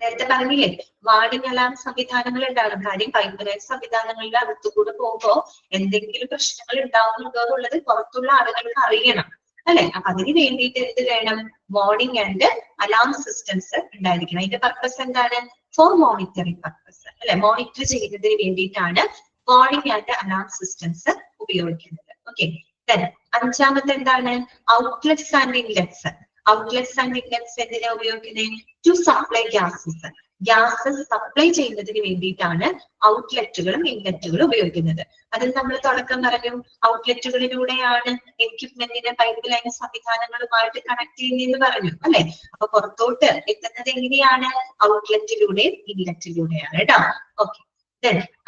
നേരത്തെ പറഞ്ഞില്ലേ വാർണിംഗ് അലാം സംവിധാനങ്ങൾ ഉണ്ടാകും. കാര്യം പൈപ്പ് ലൈൻ സംവിധാനങ്ങളുടെ അടുത്തുകൂടെ പോകുമ്പോ എന്തെങ്കിലും പ്രശ്നങ്ങൾ ഉണ്ടാവുന്നുണ്ടോ എന്നുള്ളത് പുറത്തുള്ള ആളുകൾക്ക് അറിയണം അല്ലെ. അപ്പൊ അതിന് വേണ്ടിയിട്ട് എന്ത് വേണം? വാർണിംഗ് ആൻഡ് അലാം സിസ്റ്റംസ് ഉണ്ടായിരിക്കണം. അതിന്റെ പർപ്പസ് എന്താണ്? ഫോർ മോണിറ്ററിങ് പർപ്പസ് അല്ലെ. മോണിറ്റർ ചെയ്യുന്നതിന് വേണ്ടിയിട്ടാണ് വാർണിംഗ് ആൻഡ് അലാം സിസ്റ്റംസ് ഉപയോഗിക്കുന്നത്. ഓക്കെ, അഞ്ചാമത്തെ എന്താണ്? Outlets and inlets. Outlets and inlets എന്തിനാ ഉപയോഗിക്കുന്നത്? To supply gases. Gas supply ചെയ്യുന്നതിന് വേണ്ടിയിട്ടാണ് ഔട്ട്ലെറ്റുകളും ഇൻലെറ്റുകളും ഉപയോഗിക്കുന്നത്. അതിൽ നമ്മൾ തുടക്കം പറഞ്ഞു ഔട്ട്ലെറ്റുകളിലൂടെയാണ് എക്യുപ്മെന്റിനെ പൈപ്പ് ലൈൻ സംവിധാനങ്ങളുമായിട്ട് കണക്ട് ചെയ്യുന്നതെന്ന് പറഞ്ഞു അല്ലെ. അപ്പൊ പുറത്തോട്ട് എത്തുന്നത് എങ്ങനെയാണ്? ഔട്ട്ലെറ്റിലൂടെയും ഇൻലെറ്റിലൂടെയാണ് കേട്ടോ. ഓക്കെ,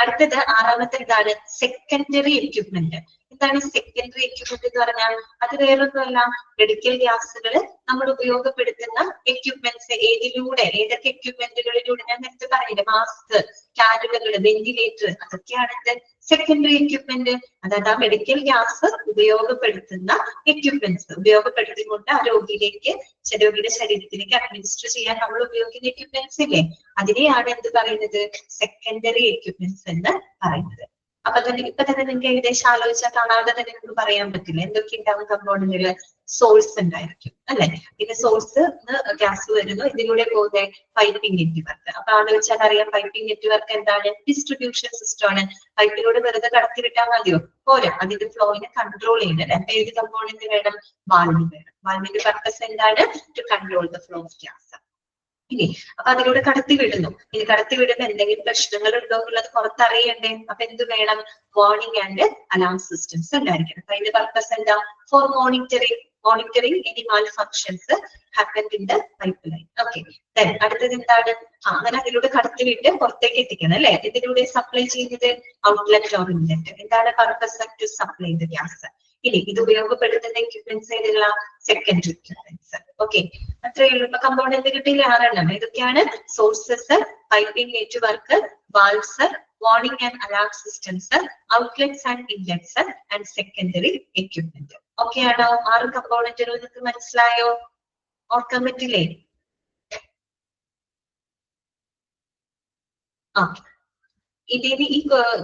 അടുത്തത് ആറാമത്തെ എന്താണ്? Secondary equipment. എന്താണ് സെക്കൻഡറി എക്യുപ്മെന്റ് എന്ന് പറഞ്ഞാൽ? അത് വേറൊന്നുമല്ല, മെഡിക്കൽ ഗ്യാസുകൾ നമ്മൾ ഉപയോഗപ്പെടുത്തുന്ന എക്യുപ്മെന്റ്സ്. ഏതിലൂടെ? ഏതൊക്കെ എക്യുപ്മെന്റുകളിലൂടെ? ഞാൻ നേരത്തെ പറഞ്ഞില്ലേ, മാസ്ക്, കാനുലകൾ, വെന്റിലേറ്റർ, അതൊക്കെയാണ് സെക്കൻഡറി എക്യുപ്മെന്റ്. അതായത് ആ മെഡിക്കൽ ഗ്യാസ് ഉപയോഗപ്പെടുത്തുന്ന എക്യുപ്മെന്റ്സ് ഉപയോഗപ്പെടുത്തിക്കൊണ്ട് ആ രോഗിയിലേക്ക്, രോഗിയുടെ ശരീരത്തിലേക്ക് അഡ്മിനിസ്റ്റർ ചെയ്യാൻ നമ്മൾ ഉപയോഗിക്കുന്ന എക്യുപ്മെന്റ്സ് ഇല്ലേ, അതിനെയാണ് എന്ത് പറയുന്നത്? സെക്കൻഡറി എക്യുപ്മെന്റ്സ് എന്ന് പറയുന്നത്. അപ്പൊ തന്നെ ഇപ്പൊ തന്നെ നിങ്ങൾക്ക് ഏകദേശം ആലോചിച്ചാൽ കാണാതെ തന്നെ നിങ്ങൾക്ക് പറയാൻ പറ്റില്ല എന്തൊക്കെ ഉണ്ടാവും കമ്പോണന്റില്. സോഴ്സ് ഉണ്ടായിരിക്കും അല്ലെ. പിന്നെ സോഴ്സ് ഗ്യാസ് വരുന്നു, ഇതിലൂടെ പോകുന്ന പൈപ്പിംഗ് നെറ്റ്വർക്ക്. അപ്പൊ ആലോചിച്ചാൽ അറിയാം പൈപ്പിംഗ് നെറ്റ്വർക്ക് എന്താണ്? ഡിസ്ട്രിബ്യൂഷൻ സിസ്റ്റം ആണ്. പൈപ്പിലൂടെ വെറുതെ കടത്തി വിട്ടാൽ മതിയോ? പോരാ, അതിന്റെ ഫ്ലോയിനെ കൺട്രോൾ ചെയ്യുന്നത്. അപ്പൊ ഏത് കമ്പോണന്റ് വേണം? വാൽവ് വേണം. വാൽവിന്റെ പർപ്പസ് എന്താണ്? To control the flow of gas. ഇനി അപ്പൊ അതിലൂടെ കടത്തി വിടുന്നു. ഇനി കടത്തി വിടുന്ന എന്തെങ്കിലും പ്രശ്നങ്ങൾ ഉണ്ടോ എന്നുള്ളത് പുറത്തറിയണ്ടേ? അപ്പൊ എന്ത് വേണം? വാർണിംഗ് ആൻഡ് അലാം സിസ്റ്റംസ് ഉണ്ടായിരിക്കണം. അപ്പൊ അതിന്റെ പർപ്പസ് എന്താ? Four monitoring any Mal functions happen in the pipe line. Okay, അടുത്തത് എന്താണ്? അങ്ങനെ അതിലൂടെ കടത്തിവിട്ട് പുറത്തേക്ക് എത്തിക്കണം അല്ലെ? ഇതിലൂടെ സപ്ലൈ ചെയ്യുന്നത് ഔട്ട്ലെറ്റ് ഓർ ഇൻലെറ്റ്. എന്താണ് purpose? To supply the gas. ഇനി ഇത് ഉപയോഗപ്പെടുത്തുന്ന എക്യുപ്മെന്റ്സ് ഏതുള്ള? Secondary equipments. ഓക്കെ, അത്രയേ ഉള്ളൂ. ഇപ്പൊ കമ്പോണന്റ് കിട്ടിയില്ല 6 ഇതൊക്കെയാണ് sources, piping network, valves, warning and alarm systems, outlets and inlets and secondary equipment. Okay ആണോ? 6 കമ്പോണന്റുകൾ നിങ്ങൾക്ക് മനസ്സിലായോ? ഓർക്കാൻ പറ്റില്ലേ? ആ, ഇതിന് ഈ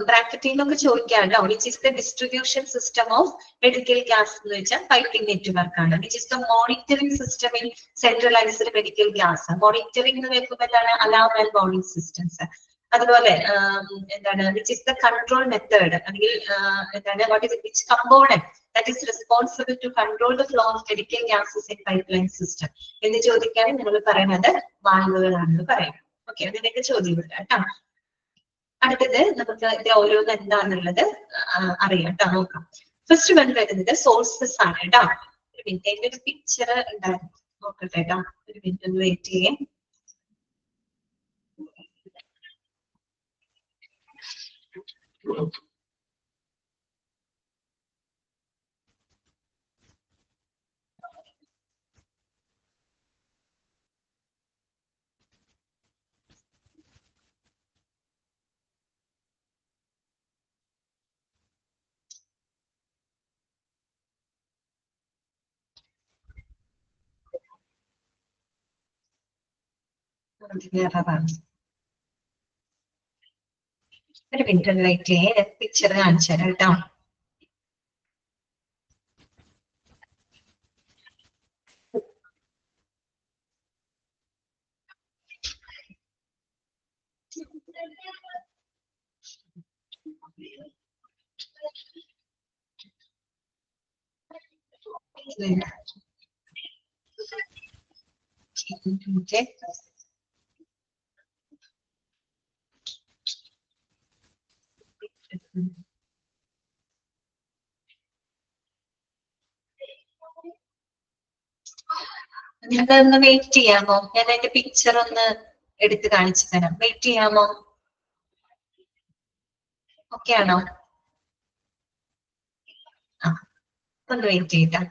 ബ്രാക്കറ്റിൽ നിന്നൊക്കെ ചോദിക്കാമല്ലോ. Which is the distribution system of medical gas എന്ന് വെച്ചാൽ പൈപ്പിംഗ് നെറ്റ്വർക്ക് ആണ്. Which is the monitoring system in centralised medical gas. Monitoring എന്ന് വെക്കുമ്പോൾ എന്താണ്? Alarm and warning systems. അതുപോലെ എന്താണ്? Which is the control method, അല്ലെങ്കിൽ എന്താണ്? What is which component that is responsible to control the flow of medical gases in pipeline system എന്ന് ചോദിക്കാൻ നിങ്ങൾ പറയുന്നത് വാൽവുകളാണെന്ന് പറയാം. ഓക്കെ, അതിനൊക്കെ ചോദ്യം വരാം കേട്ടോ. അടുത്തത് നമുക്ക് ഇത് ഓരോന്ന് എന്താന്നുള്ളത് അറിയാം കേട്ടോ. നോക്കാം. ഫസ്റ്റ് വൺ വരുന്നത് സോഴ്സസ് ആണ് കേട്ടോ. ഒരു മിനിറ്റ്, അതിന്റെ ഒരു പിക്ചർ ഉണ്ടായിരുന്നു, നോക്കട്ടെ കേട്ടോ. ഒരു മിനിറ്റ് ഒന്ന് വെയിറ്റ് ചെയ്യേ. ഒരു മിനിറ്റ് ഒന്ന് വെയിറ്റ് ചെയ്യേ, പിക്ചർ കാണിച്ചു തരാം കേട്ടോ. നിങ്ങൾക്ക് ഒന്ന് വെയിറ്റ് ചെയ്യാമോ? ഞാൻ അതിന്റെ പിക്ചർ ഒന്ന് എടുത്ത് കാണിച്ചു തരാം. വെയിറ്റ് ചെയ്യാമോ? ഓക്കെ ആണോ? ആ, ഒന്ന് വെയിറ്റ് ചെയ്താ.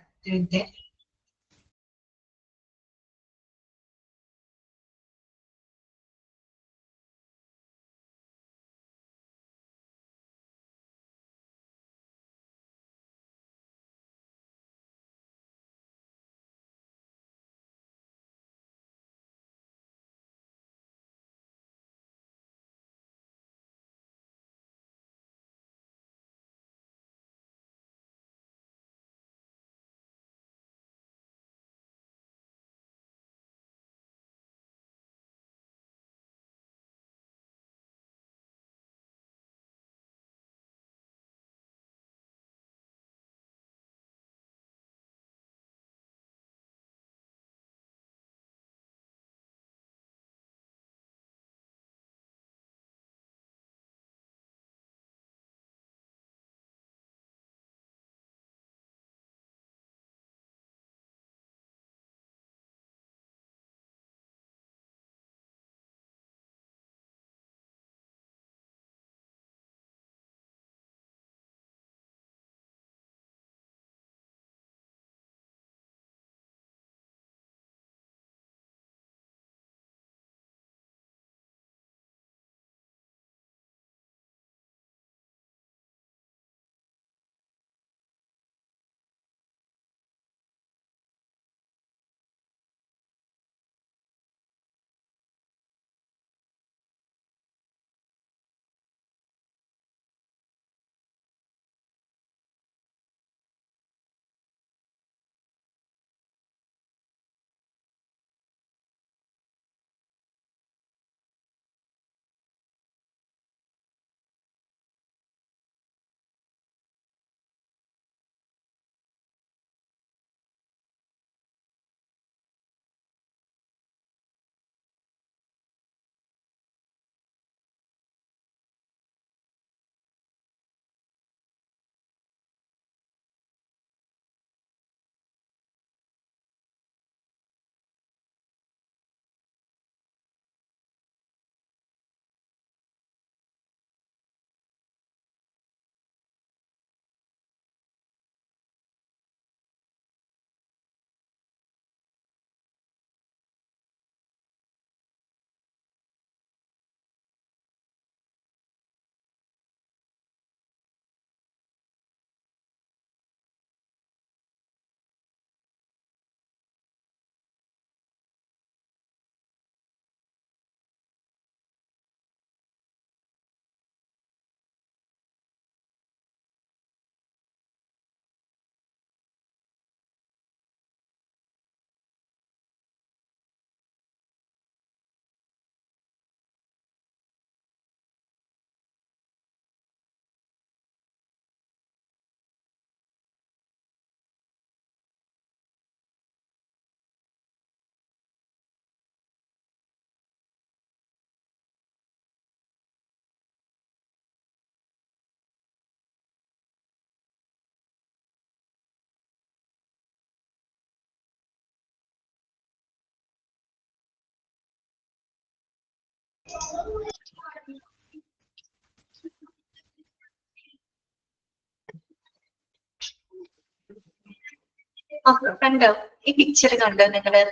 കണ്ടോ? ഈ പിക്ചർ കണ്ടോ നിങ്ങള്?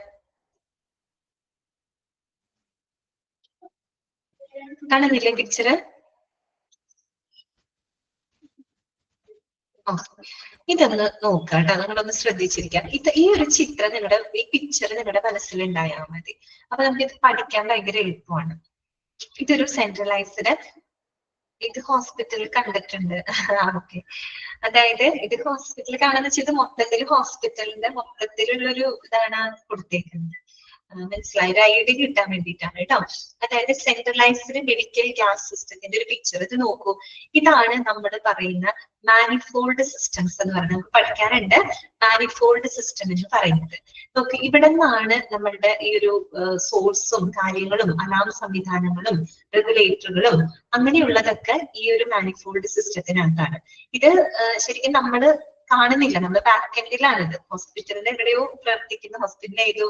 കാണുന്നില്ലേ പിക്ചറ്? ഇതൊന്ന് നോക്കാം കേട്ടോ, നിങ്ങളൊന്ന് ശ്രദ്ധിച്ചിരിക്കാം. ഈ ഒരു ചിത്രം ഈ പിക്ചർ നിങ്ങളുടെ മനസ്സിലുണ്ടായാൽ മതി. അപ്പൊ നമുക്ക് ഇത് പഠിക്കാൻ ഭയങ്കര എളുപ്പമാണ്. ഇതൊരു സെൻട്രലൈസ്ഡ്, ഇത് ഹോസ്പിറ്റലിൽ കണ്ടിട്ടുണ്ട്. ഓക്കെ, അതായത് ഇത് ഹോസ്പിറ്റലിൽ കാണാന്ന് വെച്ചാൽ ഇത് മൊത്തത്തിൽ ഹോസ്പിറ്റലിന്റെ മൊത്തത്തിലുള്ളൊരു ഇതാണ് കൊടുത്തേക്കുന്നത്. മനസ്സിലായി, ഒരു ഐഡിയ കിട്ടാൻ വേണ്ടിയിട്ടാണ് കേട്ടോ. അതായത് സെൻട്രലൈസ്ഡ് മെഡിക്കൽ ഗ്യാസ് സിസ്റ്റത്തിന്റെ ഒരു പിക്ചർ ഇത് നോക്കൂ. ഇതാണ് നമ്മൾ പറയുന്ന മാനിഫോൾഡ് സിസ്റ്റംസ് എന്ന് പറയുന്നത്. നമുക്ക് പഠിക്കാനുണ്ട് മാനിഫോൾഡ് സിസ്റ്റം എന്ന് പറയുന്നത്. നോക്ക്, ഇവിടെ നിന്നാണ് നമ്മളുടെ ഈ ഒരു സോഴ്സും കാര്യങ്ങളും അലാം സംവിധാനങ്ങളും റെഗുലേറ്ററുകളും അങ്ങനെയുള്ളതൊക്കെ ഈ ഒരു മാനിഫോൾഡ് സിസ്റ്റത്തിനകത്താണ്. ഇത് ശരിക്കും നമ്മൾ കാണുന്നില്ല, നമ്മൾ ബാക്ക് എൻഡിലാണിത്. ഹോസ്പിറ്റലിന്റെ എവിടെയോ പ്രവർത്തിക്കുന്ന, ഹോസ്പിറ്റലിന്റെ ഏതോ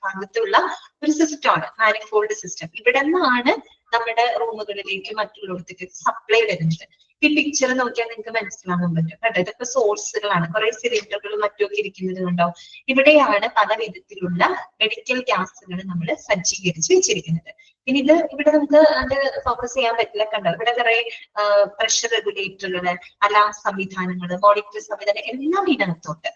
ഭാഗത്തുള്ള ഒരു സിസ്റ്റമാണ് മാനിഫോൾഡ് സിസ്റ്റം. ഇവിടെ നിന്നാണ് നമ്മുടെ റൂമുകളിലേക്ക് മറ്റുള്ളിടത്തേക്ക് സപ്ലൈ വരുന്നത്. ഈ പിക്ചർ നോക്കിയാൽ നിങ്ങൾക്ക് മനസ്സിലാക്കാൻ പറ്റും കേട്ടോ. ഇതൊക്കെ സോഴ്സുകളാണ്, കുറെ സിലിണ്ടറുകളും മറ്റുമൊക്കെ ഇരിക്കുന്നത് കണ്ടോ. ഇവിടെയാണ് പല വിധത്തിലുള്ള മെഡിക്കൽ ഗ്യാസുകൾ നമ്മൾ സജ്ജീകരിച്ച് വെച്ചിരിക്കുന്നത്. ഇനി ഇത് ഇവിടെ നമുക്ക് അത് ഫോക്കസ് ചെയ്യാൻ പറ്റില്ല, കണ്ടോ. ഇവിടെ കുറെ പ്രഷർ റെഗുലേറ്ററുകള്, അലാം സംവിധാനങ്ങള്, മോണിറ്റർ സംവിധാനം എല്ലാം ഇതിനകത്തുണ്ട്.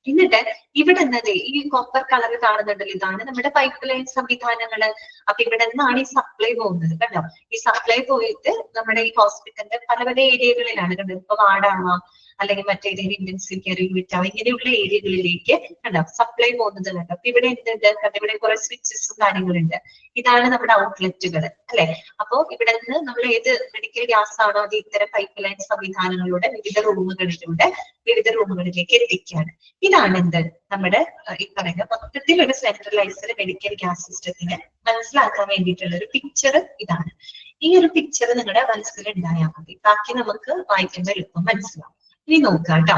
എന്നിട്ട് ഇവിടെ എന്നത് ഈ കോപ്പർ കളർ കാണുന്നുണ്ടല്ലോ, ഇതാണ് നമ്മുടെ പൈപ്പ് ലൈൻ സംവിധാനങ്ങള്. അപ്പൊ ഇവിടെ നിന്നാണ് ഈ സപ്ലൈ പോകുന്നത് കണ്ടോ. ഈ സപ്ലൈ പോയിട്ട് നമ്മുടെ ഈ ഹോസ്പിറ്റലിന്റെ പല പല ഏരിയകളിലാണ് കണ്ടത്. ഇപ്പൊ വാർഡാവാം, അല്ലെങ്കിൽ മറ്റേതെങ്കിലും ഇന്റൻസീവ് കെയർ യൂണിറ്റ് ആവാം, ഇങ്ങനെയുള്ള ഏരിയകളിലേക്ക് കണ്ടോ സപ്ലൈ പോകുന്നത് കണ്ടോ. അപ്പൊ ഇവിടെ എന്തുണ്ട് കണ്ടോ, ഇവിടെ കുറെ സ്വിച്ചസും കാര്യങ്ങളുണ്ട്. ഇതാണ് നമ്മുടെ ഔട്ട്ലെറ്റുകൾ അല്ലെ. അപ്പോ ഇവിടെ നിന്ന് നമ്മൾ ഏത് മെഡിക്കൽ ഗ്യാസ് ആണോ അത് ഇത്തരം പൈപ്പ് ലൈൻ സംവിധാനങ്ങളുടെ വിവിധ റൂമുകളിലേക്ക് എത്തിക്കുകയാണ്. ഇതാണ് എന്ത് നമ്മുടെ ഈ പറയുന്ന മൊത്തത്തിൽ ഒരു സെൻട്രലൈസ്ഡ് മെഡിക്കൽ ഗ്യാസ് സിസ്റ്റത്തിന് മനസ്സിലാക്കാൻ വേണ്ടിയിട്ടുള്ള ഒരു പിക്ചർ ഇതാണ്. ഈ ഒരു പിക്ചർ നിങ്ങളുടെ മനസ്സിൽ ഉണ്ടായാൽ മതി, ബാക്കി നമുക്ക് വായിക്കുമ്പോൾ എളുപ്പം മനസ്സിലാവും. ഇനി നോക്കാം കേട്ടോ.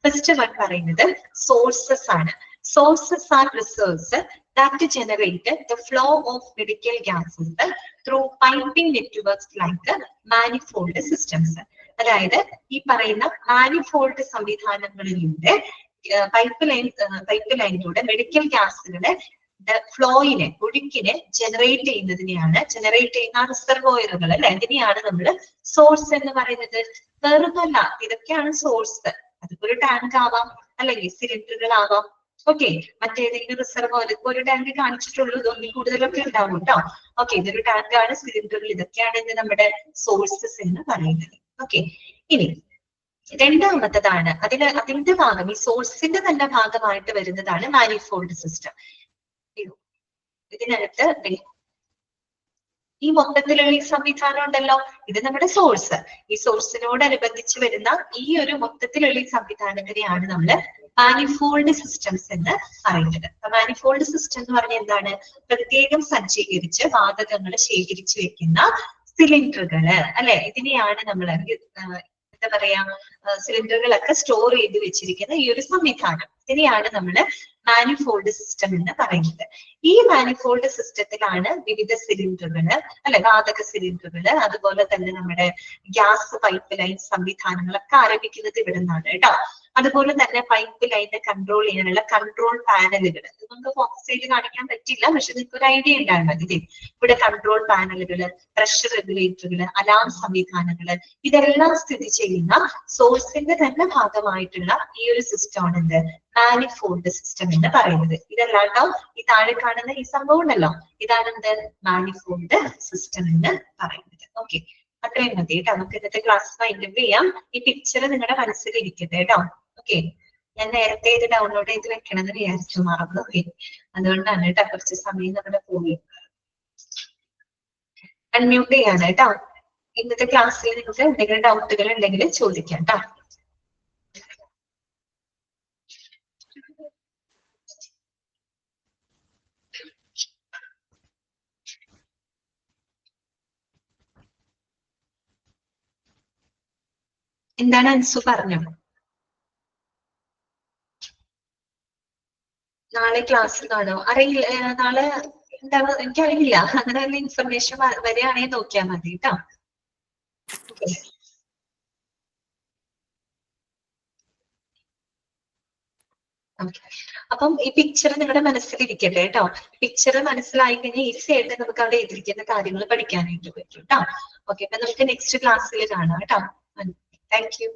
ഫസ്റ്റ് വൺ പറയുന്നത് സോഴ്സസ് ആണ്. Sources are resource that generate the flow of medical gases through piping networks like manifold systems. അതായത് ഈ പറയുന്ന മാനിഫോൾഡ് സംവിധാനങ്ങളിലൂടെ പൈപ്പ് ലൈനിലൂടെ മെഡിക്കൽ ഗ്യാസുകളെ ഫ്ലോയിനെ, ഒഴുക്കിനെ ജനറേറ്റ് ചെയ്യുന്ന റിസർവോയറുകൾ അല്ലെ, അതിനെയാണ് നമ്മൾ സോഴ്സ് എന്ന് പറയുന്നത്. വേറൊന്നല്ല, ഇതൊക്കെയാണ് സോഴ്സ്. അതിപ്പോ ഒരു ടാങ്ക് ആവാം, അല്ലെങ്കിൽ സിലിണ്ടറുകൾ ആവാം. ഓക്കെ, മറ്റേതെങ്കിലും റിസർവോയർ, ഇപ്പൊ ഒരു ടാങ്ക് കാണിച്ചിട്ടുള്ളൂ, ഇതൊന്നിൽ കൂടുതലൊക്കെ ഉണ്ടാവും കേട്ടോ. ഓക്കെ, ഇതൊരു ടാങ്ക് ആണ്, സിലിണ്ടറുകൾ, ഇതൊക്കെയാണ് നമ്മുടെ സോഴ്സസ് എന്ന് പറയുന്നത്. ഓക്കെ, ഇനി രണ്ടാമത്തതാണ് അതിന്റെ ഭാഗം, ഈ സോഴ്സിന്റെ തന്നെ ഭാഗമായിട്ട് വരുന്നതാണ് മാനിഫോൾഡ് സിസ്റ്റം. ഇതിനകത്ത് ഈ മൊത്തത്തിലുള്ള ഈ സംവിധാനം ഉണ്ടല്ലോ, ഇത് നമ്മുടെ സോഴ്സ്. ഈ സോഴ്സിനോടനുബന്ധിച്ച് വരുന്ന ഈ ഒരു മൊത്തത്തിലുള്ള ഈ സംവിധാനത്തിനെയാണ് നമ്മൾ മാനിഫോൾഡ് സിസ്റ്റംസ് എന്ന് പറയുന്നത്. മാനിഫോൾഡ് സിസ്റ്റം എന്ന് പറഞ്ഞാൽ എന്താണ്? പ്രത്യേകം സജ്ജീകരിച്ച് വാതകങ്ങൾ ശേഖരിച്ചു വെക്കുന്ന സിലിണ്ടറുകള് അല്ലെ. ഇതിനെയാണ് നമ്മൾ എന്താ പറയാ, സിലിണ്ടറുകളൊക്കെ സ്റ്റോർ ചെയ്ത് വെച്ചിരിക്കുന്ന ഈ ഒരു സംവിധാനം, ഇതിനെയാണ് നമ്മൾ മാനിഫോൾഡ് സിസ്റ്റം എന്ന് പറയുന്നത്. ഈ മാനിഫോൾഡ് സിസ്റ്റത്തിലാണ് വിവിധ സിലിണ്ടറുകള് അല്ലെ, വാതക സിലിണ്ടറുകള്, അതുപോലെ തന്നെ നമ്മുടെ ഗ്യാസ് പൈപ്പ് ലൈൻ സംവിധാനങ്ങളൊക്കെ ആരംഭിക്കുന്നത് ഇവിടെ നിന്നാണ് കേട്ടോ. അതുപോലെ തന്നെ പൈപ്പ് ലൈനെ കൺട്രോൾ ചെയ്യാനുള്ള കൺട്രോൾ പാനലുകൾ, നമുക്ക് ഫോക്കസ് ചെയ്ത് കാണിക്കാൻ പറ്റില്ല, പക്ഷെ നിങ്ങൾക്ക് ഒരു ഐഡിയ ഉണ്ടായാൽ മതി. ഇവിടെ കൺട്രോൾ പാനലുകള്, പ്രഷർ റെഗുലേറ്ററുകള്, അലാം സംവിധാനങ്ങള്, ഇതെല്ലാം സ്ഥിതി ചെയ്യുന്ന സോഴ്സിന്റെ തന്നെ ഭാഗമായിട്ടുള്ള ഈ ഒരു സിസ്റ്റമാണ് എന്ത്, മാനിഫോൾഡ് സിസ്റ്റം എന്ന് പറയുന്നത്. ഇതല്ലാട്ടോ ഈ താഴെ കാണുന്ന ഈ സംഭവം ഉണ്ടല്ലോ, ഇതാണ് എന്ത്, മാനിഫോൾഡ് സിസ്റ്റം എന്ന് പറയുന്നത്. ഓക്കെ, അത്രയും മതി കേട്ടോ. നമുക്ക് ഇന്നത്തെ ക്ലാസ് വൈൻഡപ്പ് ചെയ്യാം. ഈ പിക്ചർ നിങ്ങളുടെ മനസ്സിൽ ഇരിക്കട്ടെ കേട്ടോ. ഓക്കെ, ഞാൻ നേരത്തെ ഇത് ഡൗൺലോഡ് ചെയ്ത് വെക്കണമെന്ന് വിചാരിച്ചു, മറന്നുപോയി. അതുകൊണ്ടാണ് കേട്ടോ കുറച്ച് സമയം നമ്മുടെ പോയി. അൺമ്യൂട്ട് ചെയ്യാണ് കേട്ടോ. ഇന്നത്തെ ക്ലാസ്സിൽ നിങ്ങൾക്ക് എന്തെങ്കിലും ഡൗട്ടുകൾ ഉണ്ടെങ്കിൽ ചോദിക്കാം കേട്ടോ. എന്താണ് അൻസു പറഞ്ഞു? നാളെ ക്ലാസ് കാണോ? അറിയില്ല, നാളെ ഉണ്ടാവുക എനിക്കറിയില്ല. അങ്ങനെ വല്ല ഇൻഫർമേഷൻ വരികയാണെങ്കിൽ നോക്കിയാൽ മതി കേട്ടോ. അപ്പം ഈ പിക്ചർ നിങ്ങളുടെ മനസ്സിലിരിക്കട്ടെ കേട്ടോ. പിക്ചർ മനസ്സിലായി കഴിഞ്ഞാൽ ഈസി ആയിട്ട് നമുക്ക് അവിടെ എഴുതിയിരിക്കുന്ന കാര്യങ്ങൾ പഠിക്കാനായിട്ട് പറ്റും കേട്ടോ. ഓക്കെ, അപ്പൊ നമുക്ക് നെക്സ്റ്റ് ക്ലാസ്സിൽ കാണാം കേട്ടോ. Thank you.